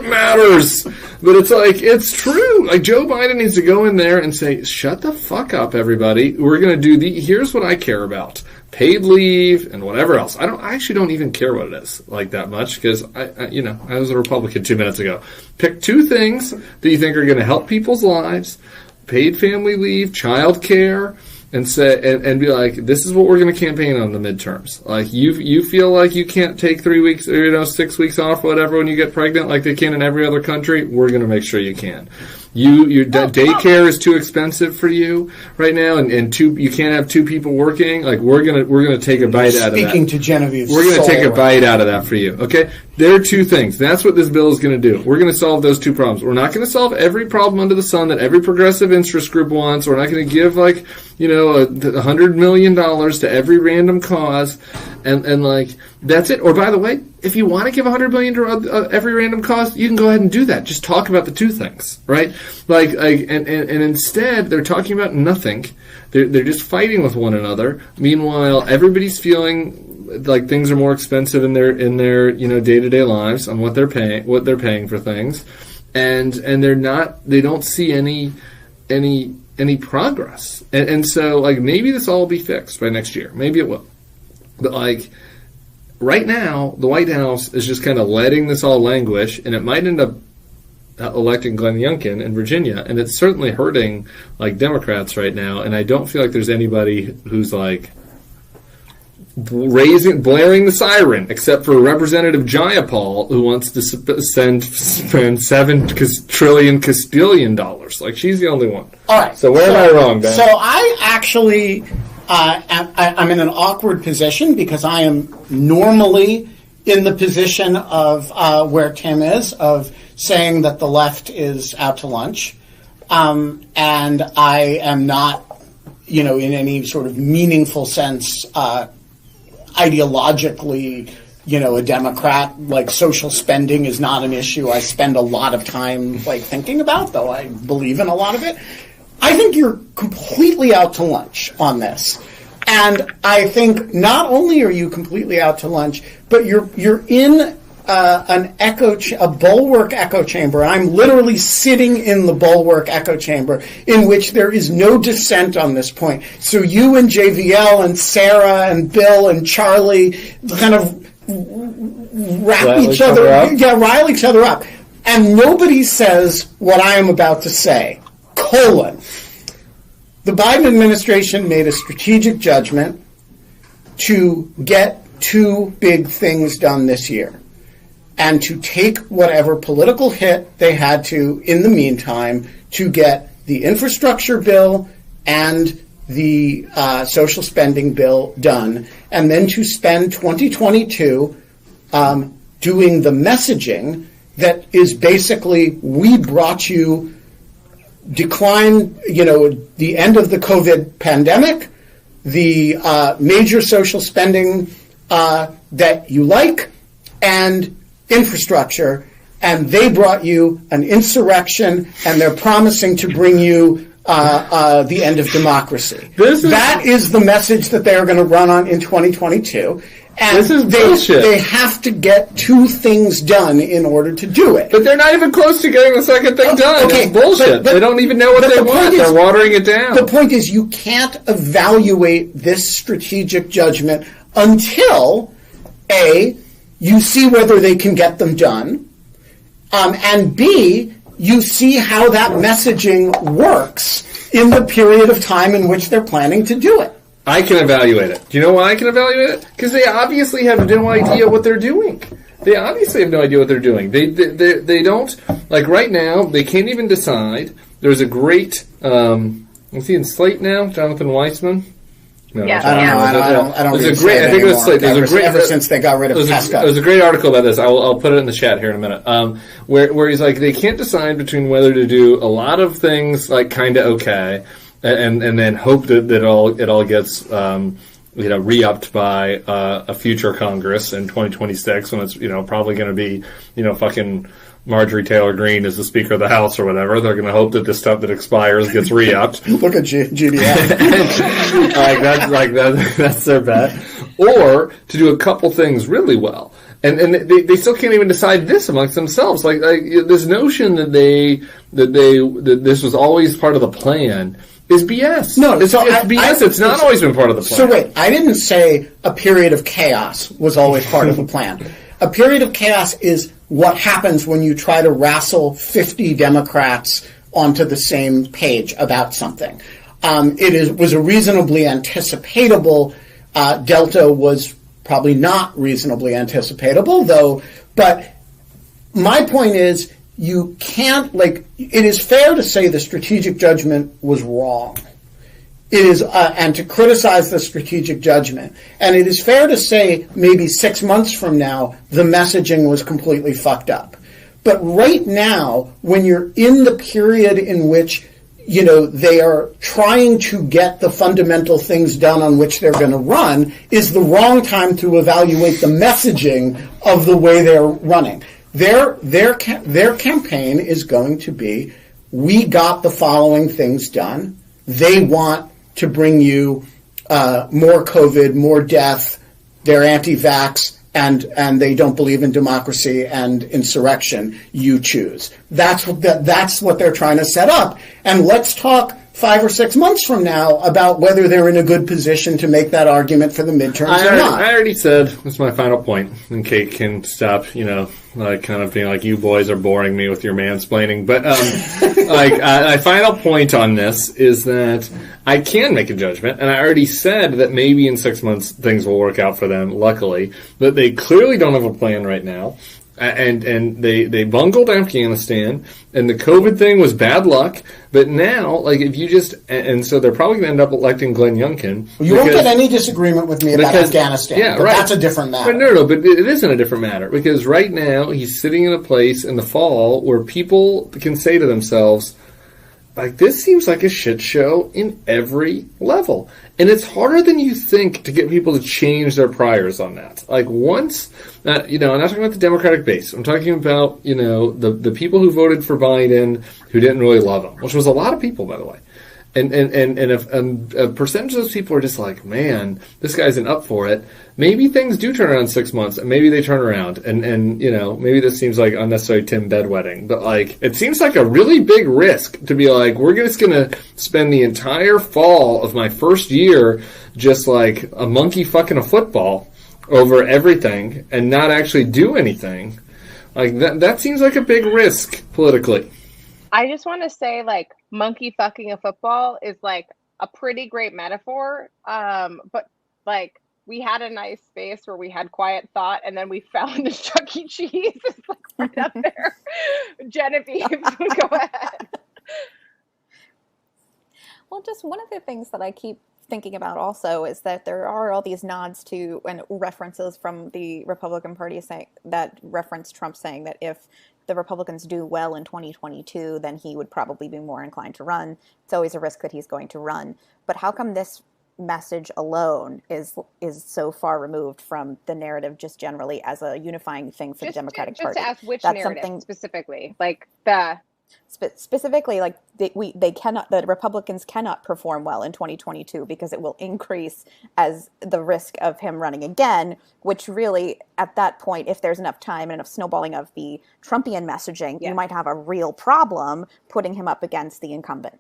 matters, but it's true. Like Joe Biden needs to go in there and say, "Shut the fuck up, everybody. We're going to do here's what I care about." Paid leave and whatever else. I actually don't even care what it is like that much because I was a Republican 2 minutes ago. Pick two things that you think are going to help people's lives: paid family leave, child care, and say and be like, this is what we're going to campaign on the midterms. Like you feel like you can't take 3 weeks or 6 weeks off, whatever, when you get pregnant, like they can in every other country. We're going to make sure you can. Your daycare is too expensive for you right now, and you can't have two people working. Like we're gonna take a bite out of that. Speaking to Genevieve, we're gonna take a bite out of that for you. Okay, there are two things. That's what this bill is gonna do. We're gonna solve those two problems. We're not gonna solve every problem under the sun that every progressive interest group wants. We're not gonna give $100 million to every random cause, and like that's it. Or by the way, if you want to give $100 million to every random cause, you can go ahead and do that. Just talk about the two things, right? And instead they're talking about nothing. They're just fighting with one another. Meanwhile, everybody's feeling like things are more expensive in their day-to-day lives on what they're paying for things, and they don't see any progress. And so like maybe this all will be fixed by next year. Maybe it will. But like right now, the White House is just kind of letting this all languish, and it might end up electing Glenn Youngkin in Virginia, and it's certainly hurting like Democrats right now. And I don't feel like there's anybody who's like blaring the siren, except for Representative Jayapal, who wants to spend $7 trillion Castilian dollars. Like she's the only one. All right. So where am I wrong, Ben? So I actually. I'm in an awkward position because I am normally in the position of where Tim is, of saying that the left is out to lunch. And I am not, in any sort of meaningful sense, ideologically, a Democrat. Like social spending is not an issue I spend a lot of time thinking about, though I believe in a lot of it. I think you're completely out to lunch on this. And I think not only are you completely out to lunch, but you're in a Bulwark echo chamber. I'm literally sitting in the Bulwark echo chamber in which there is no dissent on this point. So you and JVL and Sarah and Bill and Charlie kind of rile each other up. And nobody says what I am about to say. The Biden administration made a strategic judgment to get two big things done this year and to take whatever political hit they had to in the meantime to get the infrastructure bill and the social spending bill done, and then to spend 2022 doing the messaging that is basically, we brought you decline, the end of the COVID pandemic, the major social spending that you like, and infrastructure, and they brought you an insurrection, and they're promising to bring you the end of democracy. That is the message that they're going to run on in 2022. And this is bullshit. They have to get two things done in order to do it. But they're not even close to getting the second thing done. Okay, it's bullshit. But they don't even know what they want. They're watering it down. The point is, you can't evaluate this strategic judgment until, A, you see whether they can get them done, and B, you see how that messaging works in the period of time in which they're planning to do it. I can evaluate it. Do you know why I can evaluate it? Because they obviously have no idea what they're doing. They obviously have no idea what they're doing. They don't, like right now, they can't even decide. There's a great, is he in Slate now? Jonathan Weissman? No, Yeah. I don't. There's really a great. I think it was like ever since they got rid of Tesco. There's a great article about this. I'll put it in the chat here in a minute. Where he's like, they can't decide between whether to do a lot of things like kind of okay, and then hope that it all gets re-upped by a future Congress in 2026 when it's probably going to be fucking Marjorie Taylor Greene is the Speaker of the House or whatever. They're going to hope that this stuff that expires gets re-upped. Look at GDF. That's their bet. Or to do a couple things really well. And they still can't even decide this amongst themselves. Like this notion that this was always part of the plan is BS. No, it's BS. It's not always been part of the plan. So wait, I didn't say a period of chaos was always part of the plan. A period of chaos is what happens when you try to wrestle 50 Democrats onto the same page about something. It was a reasonably anticipatable. Delta was probably not reasonably anticipatable, though. But my point is, you can't, it is fair to say the strategic judgment was wrong. It is, and to criticize the strategic judgment. And it is fair to say maybe 6 months from now, the messaging was completely fucked up. But right now, when you're in the period in which, they are trying to get the fundamental things done on which they're going to run, is the wrong time to evaluate the messaging of the way they're running. Their campaign is going to be, we got the following things done. They want to bring you more COVID, more death. They're anti-vax, and they don't believe in democracy and insurrection. You choose. That's what they're trying to set up. And let's talk 5 or 6 months from now about whether they're in a good position to make that argument for the midterms or not. I already said, that's my final point, and Kate can stop, kind of being like, you boys are boring me with your mansplaining. But, my final point on this is that I can make a judgment, and I already said that maybe in 6 months things will work out for them, luckily, but they clearly don't have a plan right now. And they bungled Afghanistan, and the COVID thing was bad luck. But now, if you just and so they're probably going to end up electing Glenn Youngkin. You won't get any disagreement with me about Afghanistan. Yeah, but right. That's a different matter. But it isn't a different matter because right now he's sitting in a place in the fall where people can say to themselves, this seems like a shit show in every level. And it's harder than you think to get people to change their priors on that. Once, I'm not talking about the Democratic base. I'm talking about, the people who voted for Biden who didn't really love him, which was a lot of people, by the way. And if a percentage of those people are just like, man, this guy isn't up for it, maybe things do turn around in 6 months, and maybe they turn around, and maybe this seems like unnecessary Tim bedwetting, but it seems like a really big risk to be we're just gonna spend the entire fall of my first year just like a monkey fucking a football over everything and not actually do anything. That seems like a big risk politically. I just want to say, monkey fucking a football is a pretty great metaphor. But we had a nice space where we had quiet thought, and then we fell into Chucky Cheese. It's right up there. Genevieve, go ahead. Well, just one of the things that I keep thinking about also is that there are all these nods to and references from the Republican Party saying that reference Trump saying that if the Republicans do well in 2022, then he would probably be more inclined to run. It's always a risk that he's going to run. But how come this message alone is so far removed from the narrative just generally as a unifying thing for the Democratic Party? Just to ask which narrative specifically, specifically, they cannot, the Republicans cannot perform well in 2022 because it will increase as the risk of him running again, which really, at that point, if there's enough time and enough snowballing of the Trumpian messaging, you might have a real problem putting him up against the incumbent.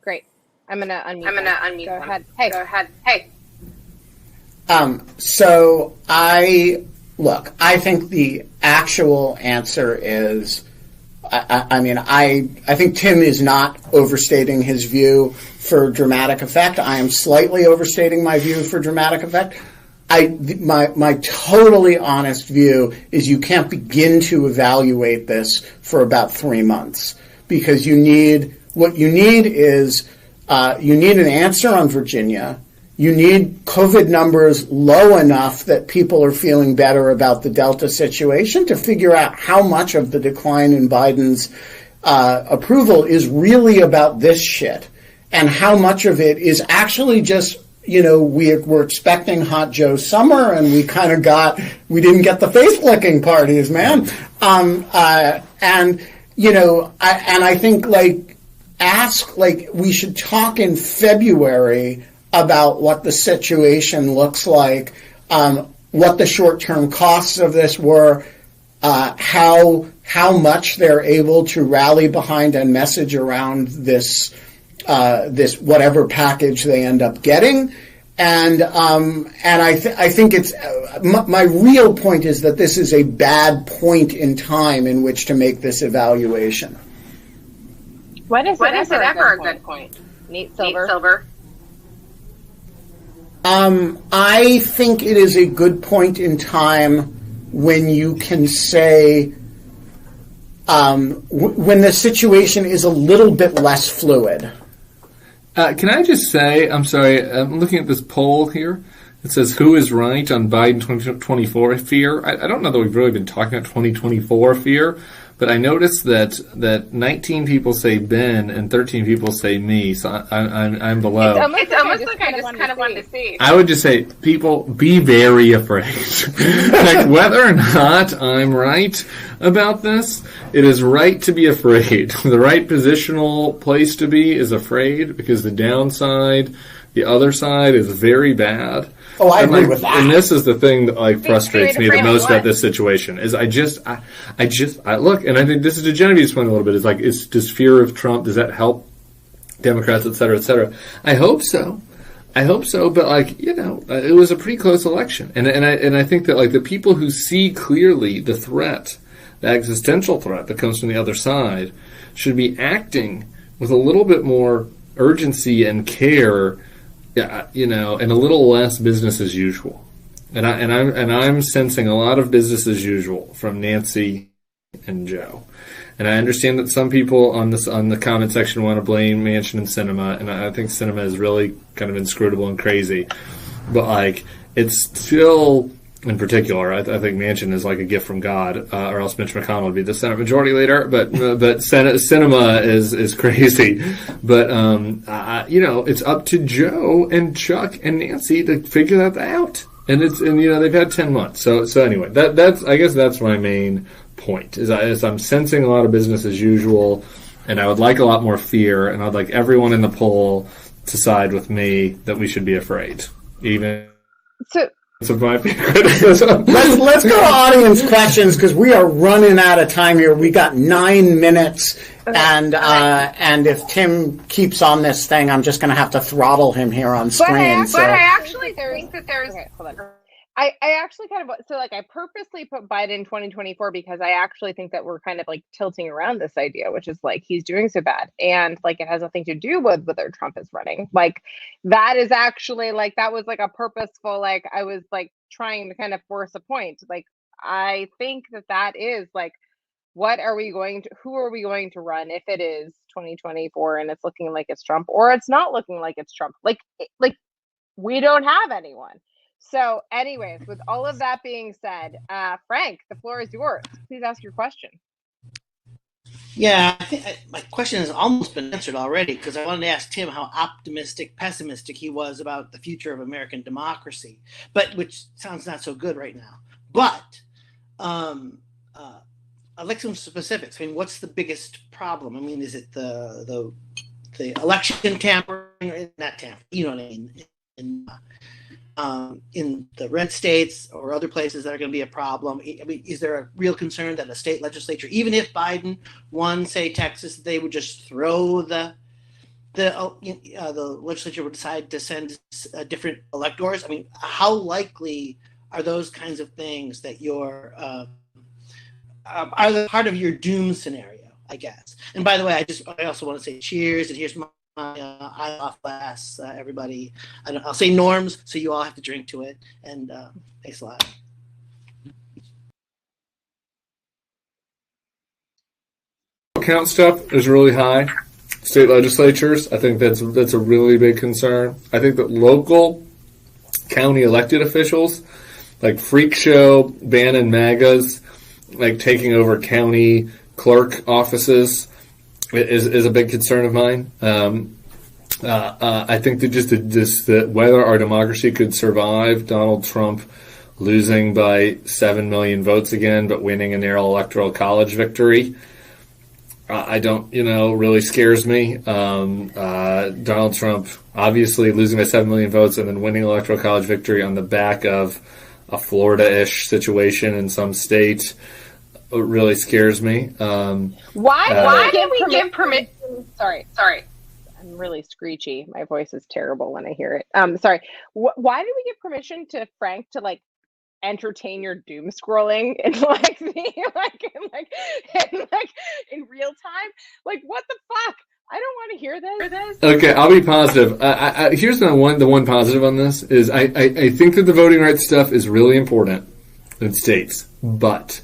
Great. I'm going to unmute. Go ahead. Hey. So I think the actual answer is, I think Tim is not overstating his view for dramatic effect. I am slightly overstating my view for dramatic effect. My totally honest view is you can't begin to evaluate this for about 3 months because you need an answer on Virginia, you need COVID numbers low enough that people are feeling better about the Delta situation to figure out how much of the decline in Biden's approval is really about this shit and how much of it is actually just, we're expecting hot Joe summer and we didn't get the face flicking parties, man. I think we should talk in February about what the situation looks like, what the short-term costs of this were, how much they're able to rally behind and message around this whatever package they end up getting, and I think it's my real point is that this is a bad point in time in which to make this evaluation. When is it ever a good point? Nate Silver. I think it is a good point in time when you can say, when the situation is a little bit less fluid. Can I just say, I'm sorry, I'm looking at this poll here. It says, who is right on Biden 2024 fear? I don't know that we've really been talking about 2024 fear, but I noticed that 19 people say Ben and 13 people say me, so I'm below. It's almost like I just kind of wanted to see. I would just say, people, be very afraid. Like, whether or not I'm right about this, it is right to be afraid. The right positional place to be is afraid, because the downside, the other side, is very bad. Oh, I agree with that. And this is the thing that frustrates me the most about this situation is I look, and I think this is to Genevieve's point a little bit. Is does fear of Trump, does that help Democrats, et cetera, et cetera? I hope so, but it was a pretty close election, and I think that the people who see clearly the threat, the existential threat that comes from the other side, should be acting with a little bit more urgency and care. And a little less business as usual, and I'm sensing a lot of business as usual from Nancy and Joe, and I understand that some people on the comment section want to blame Manchin and Sinema, and I think Sinema is really kind of inscrutable and crazy, but it's still. In particular, I think Manchin is like a gift from God, or else Mitch McConnell would be the Senate Majority Leader. But Sinema is crazy. But it's up to Joe and Chuck and Nancy to figure that out. And they've had 10 months. So anyway, I guess that's my main point. Is I'm sensing a lot of business as usual, and I would like a lot more fear, and I'd like everyone in the poll to side with me that we should be afraid, even. So. Of my criticism. Let's go to audience questions because we are running out of time here. We got 9 minutes, and if Tim keeps on this thing, I'm just going to have to throttle him here on screen. But I actually think that there's. Okay, hold on. I actually kind of I purposely put Biden 2024 because I actually think that we're kind of tilting around this idea, which is he's doing so bad, and it has nothing to do with whether Trump is running. That is actually that was a purposeful I was trying to kind of force a point. I think that is who are we going to run if it is 2024 and it's looking like it's Trump, or it's not looking like it's Trump. We don't have anyone. So anyways, with all of that being said, Frank, the floor is yours. Please ask your question. Yeah, I think my question has almost been answered already, because I wanted to ask Tim how pessimistic he was about the future of American democracy, which sounds not so good right now. But I'd like some specifics. What's the biggest problem? Is it the election tampering? Not tampering, you know what I mean? In the red states or other places that are going to be a problem? Is there a real concern that a state legislature, even if Biden won, say Texas, they would just throw the legislature would decide to send different electors? How likely are those kinds of things that are part of your doom scenario, I guess? And by the way, I also want to say cheers, and here's my off glass, everybody. I'll say norms, so you all have to drink to it. And thanks a lot. Count stuff is really high. state legislatures. I think that's a really big concern. I think that local county elected officials, like freak show, banning MAGAs, like taking over county clerk offices, is a big concern of mine. I think that just that whether our democracy could survive Donald Trump losing by 7 million votes again, but winning a narrow electoral college victory, I don't, really scares me. Donald Trump obviously losing by 7 million votes and then winning electoral college victory on the back of a Florida-ish situation in some state really scares me. Why did we give permission? Sorry. I'm really screechy. My voice is terrible when I hear it. Sorry. Why did we give permission to Frank to entertain your doom scrolling in in real time? What the fuck? I don't want to hear this. Okay, I'll be positive. Here's the one positive on this is I think that the voting rights stuff is really important in states, but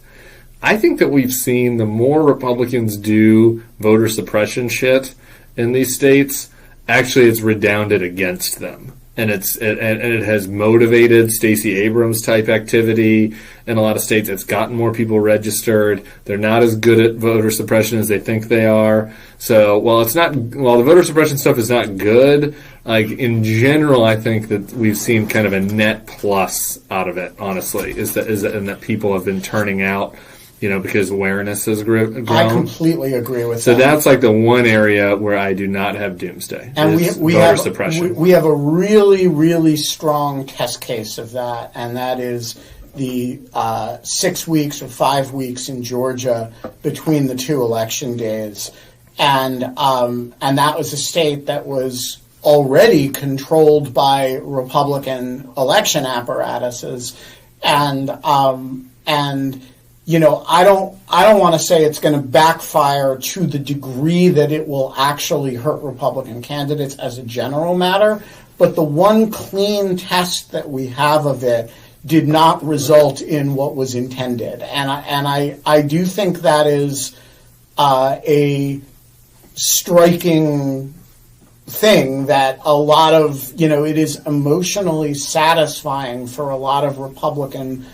I think that we've seen the more Republicans do voter suppression shit in these states, actually it's redounded against them. And it has motivated Stacey Abrams type activity in a lot of states. It's gotten more people registered. They're not as good at voter suppression as they think they are. So while the voter suppression stuff is not good, in general, I think that we've seen kind of a net plus out of it. Honestly, is that people have been turning out. Because awareness has grown. I completely agree with that. So that's the one area where I do not have doomsday. And we voter have suppression. We have a really, really strong test case of that, and that is the 6 weeks or 5 weeks in Georgia between the two election days, and that was a state that was already controlled by Republican election apparatuses, and I don't want to say it's going to backfire to the degree that it will actually hurt Republican candidates as a general matter, but the one clean test that we have of it did not result in what was intended. And I do think that is a striking thing that a lot of, it is emotionally satisfying for a lot of Republican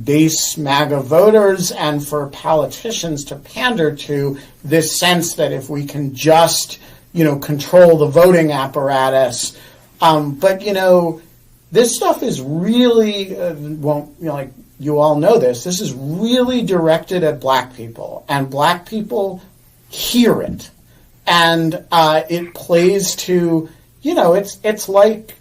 base MAGA voters and for politicians to pander to this sense that if we can just, control the voting apparatus. But this stuff is really, you all know this is really directed at black people, and black people hear it. And it plays to, it's like,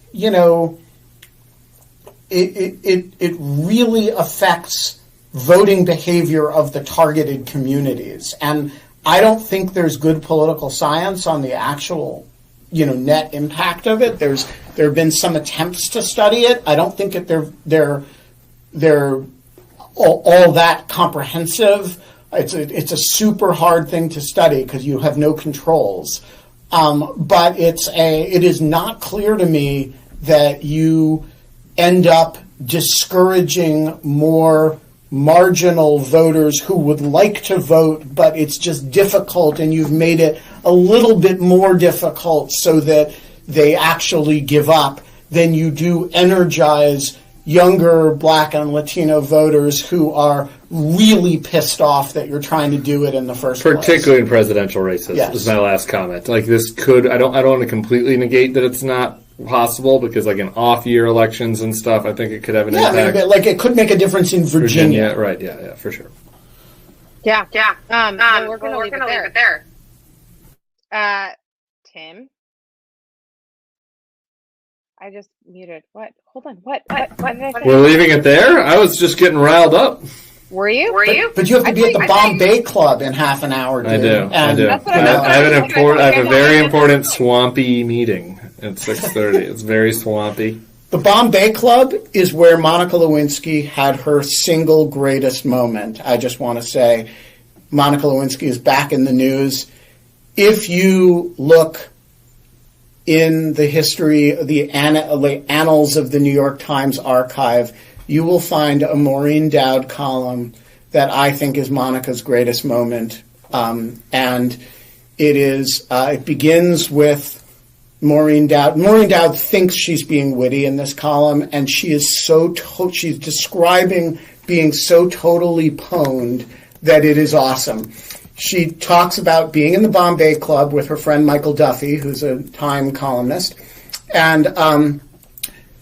it really affects voting behavior of the targeted communities. And I don't think there's good political science on the actual, net impact of it. There have been some attempts to study it. I don't think that they're all that comprehensive. It's a super hard thing to study because you have no controls. But it is not clear to me that you end up discouraging more marginal voters who would like to vote, but it's just difficult, and you've made it a little bit more difficult so that they actually give up than you do energize younger Black and Latino voters who are really pissed off that you're trying to do it in the first place. Particularly in presidential races, yes. Is my last comment. This could, I don't want to completely negate that it's not possible, because in off-year elections and stuff, I think it could have an impact. It could make a difference in Virginia. Right, yeah, for sure. Yeah. We're going to leave it there. Tim? I just muted. What? Hold on. What did I say? We're leaving it there? I was just getting riled up. Were you? But you have to be at the Bombay Club in half an hour, dude. I do. That's what I have a very important swampy meeting at 6:30. It's very swampy. The Bombay Club is where Monica Lewinsky had her single greatest moment. I just want to say Monica Lewinsky is back in the news. If you look in the history, the annals of the New York Times archive, you will find a Maureen Dowd column that I think is Monica's greatest moment. And It begins with Maureen Dowd. Maureen Dowd thinks she's being witty in this column, and she is she's describing being so totally pwned that it is awesome. She talks about being in the Bombay Club with her friend Michael Duffy, who's a Time columnist, and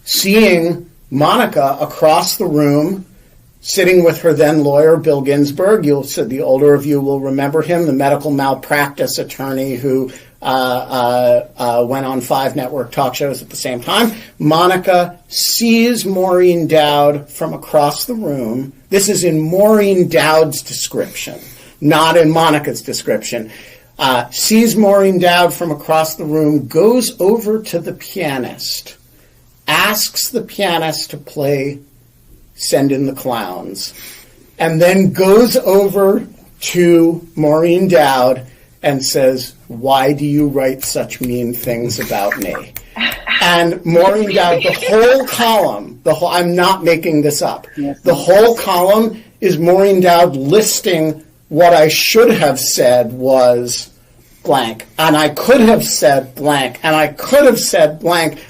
seeing Monica across the room, sitting with her then lawyer, Bill Ginsburg. The older of you will remember him, the medical malpractice attorney who went on 5 network talk shows at the same time. Monica sees Maureen Dowd from across the room. This is in Maureen Dowd's description, not in Monica's description. Sees Maureen Dowd from across the room, goes over to the pianist, asks the pianist to play Send in the Clowns, and then goes over to Maureen Dowd and says, "Why do you write such mean things about me?" And Maureen Dowd, the whole column, I'm not making this up, the whole column is Maureen Dowd listing what I should have said was blank, and I could have said blank, and I could have said blank,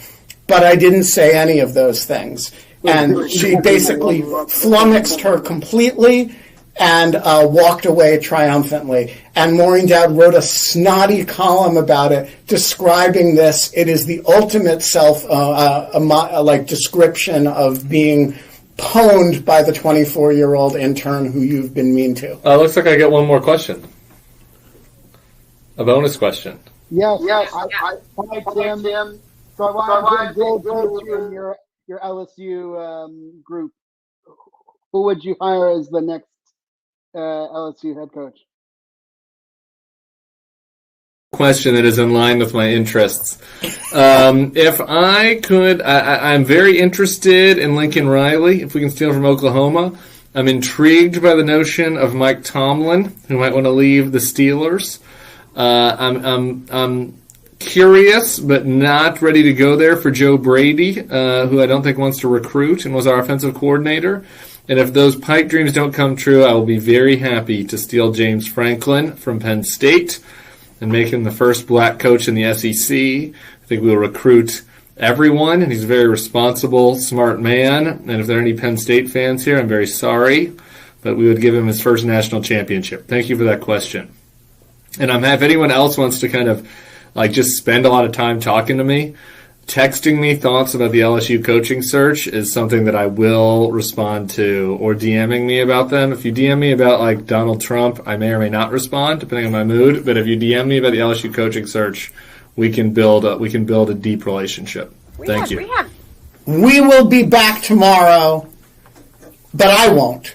but I didn't say any of those things. And she basically flummoxed her completely and walked away triumphantly. And Maureen Dowd wrote a snotty column about it, describing this. It is the ultimate description of being pwned by the 24-year-old intern who you've been mean to. Looks like I get one more question. A bonus question. Yes. Hi, Tim. So I want to go to your LSU group. Who would you hire as the next LSU head coach? Question that is in line with my interests. If I could, I'm very interested in Lincoln Riley, if we can steal from Oklahoma. I'm intrigued by the notion of Mike Tomlin, who might want to leave the Steelers. I'm curious, but not ready to go there for Joe Brady, who I don't think wants to recruit and was our offensive coordinator. And if those pipe dreams don't come true, I will be very happy to steal James Franklin from Penn State and make him the first black coach in the SEC. I think we'll recruit everyone, and he's a very responsible, smart man. And if there are any Penn State fans here, I'm very sorry, but we would give him his first national championship. Thank you for that question. And if anyone else wants to kind of just spend a lot of time talking to me, texting me thoughts about the LSU coaching search is something that I will respond to, or DMing me about them. If you DM me about Donald Trump, I may or may not respond depending on my mood. But if you DM me about the LSU coaching search, we can build a deep relationship. Thank you. We will be back tomorrow, but I won't,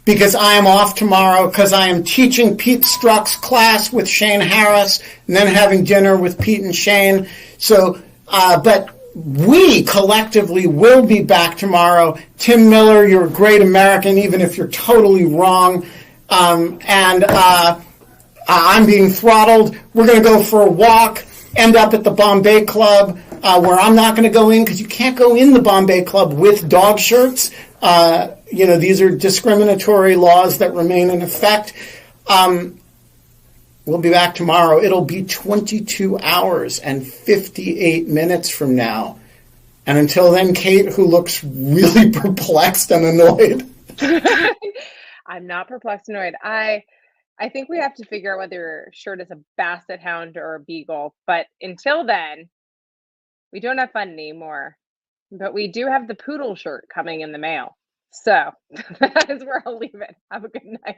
because I am off tomorrow because I am teaching Pete Strzok's class with Shane Harris and then having dinner with Pete and Shane. So, but we collectively will be back tomorrow. Tim Miller, you're a great American, even if you're totally wrong. And I'm being throttled. We're going to go for a walk, end up at the Bombay Club, where I'm not going to go in because you can't go in the Bombay Club with dog shirts. These are discriminatory laws that remain in effect. We'll be back tomorrow. It'll be 22 hours and 58 minutes from now. And until then, Kate, who looks really perplexed and annoyed. I'm not perplexed and annoyed. I think we have to figure out whether your shirt is a basset hound or a beagle. But until then, we don't have fun anymore. But we do have the poodle shirt coming in the mail. So that is where I'll leave it. Have a good night.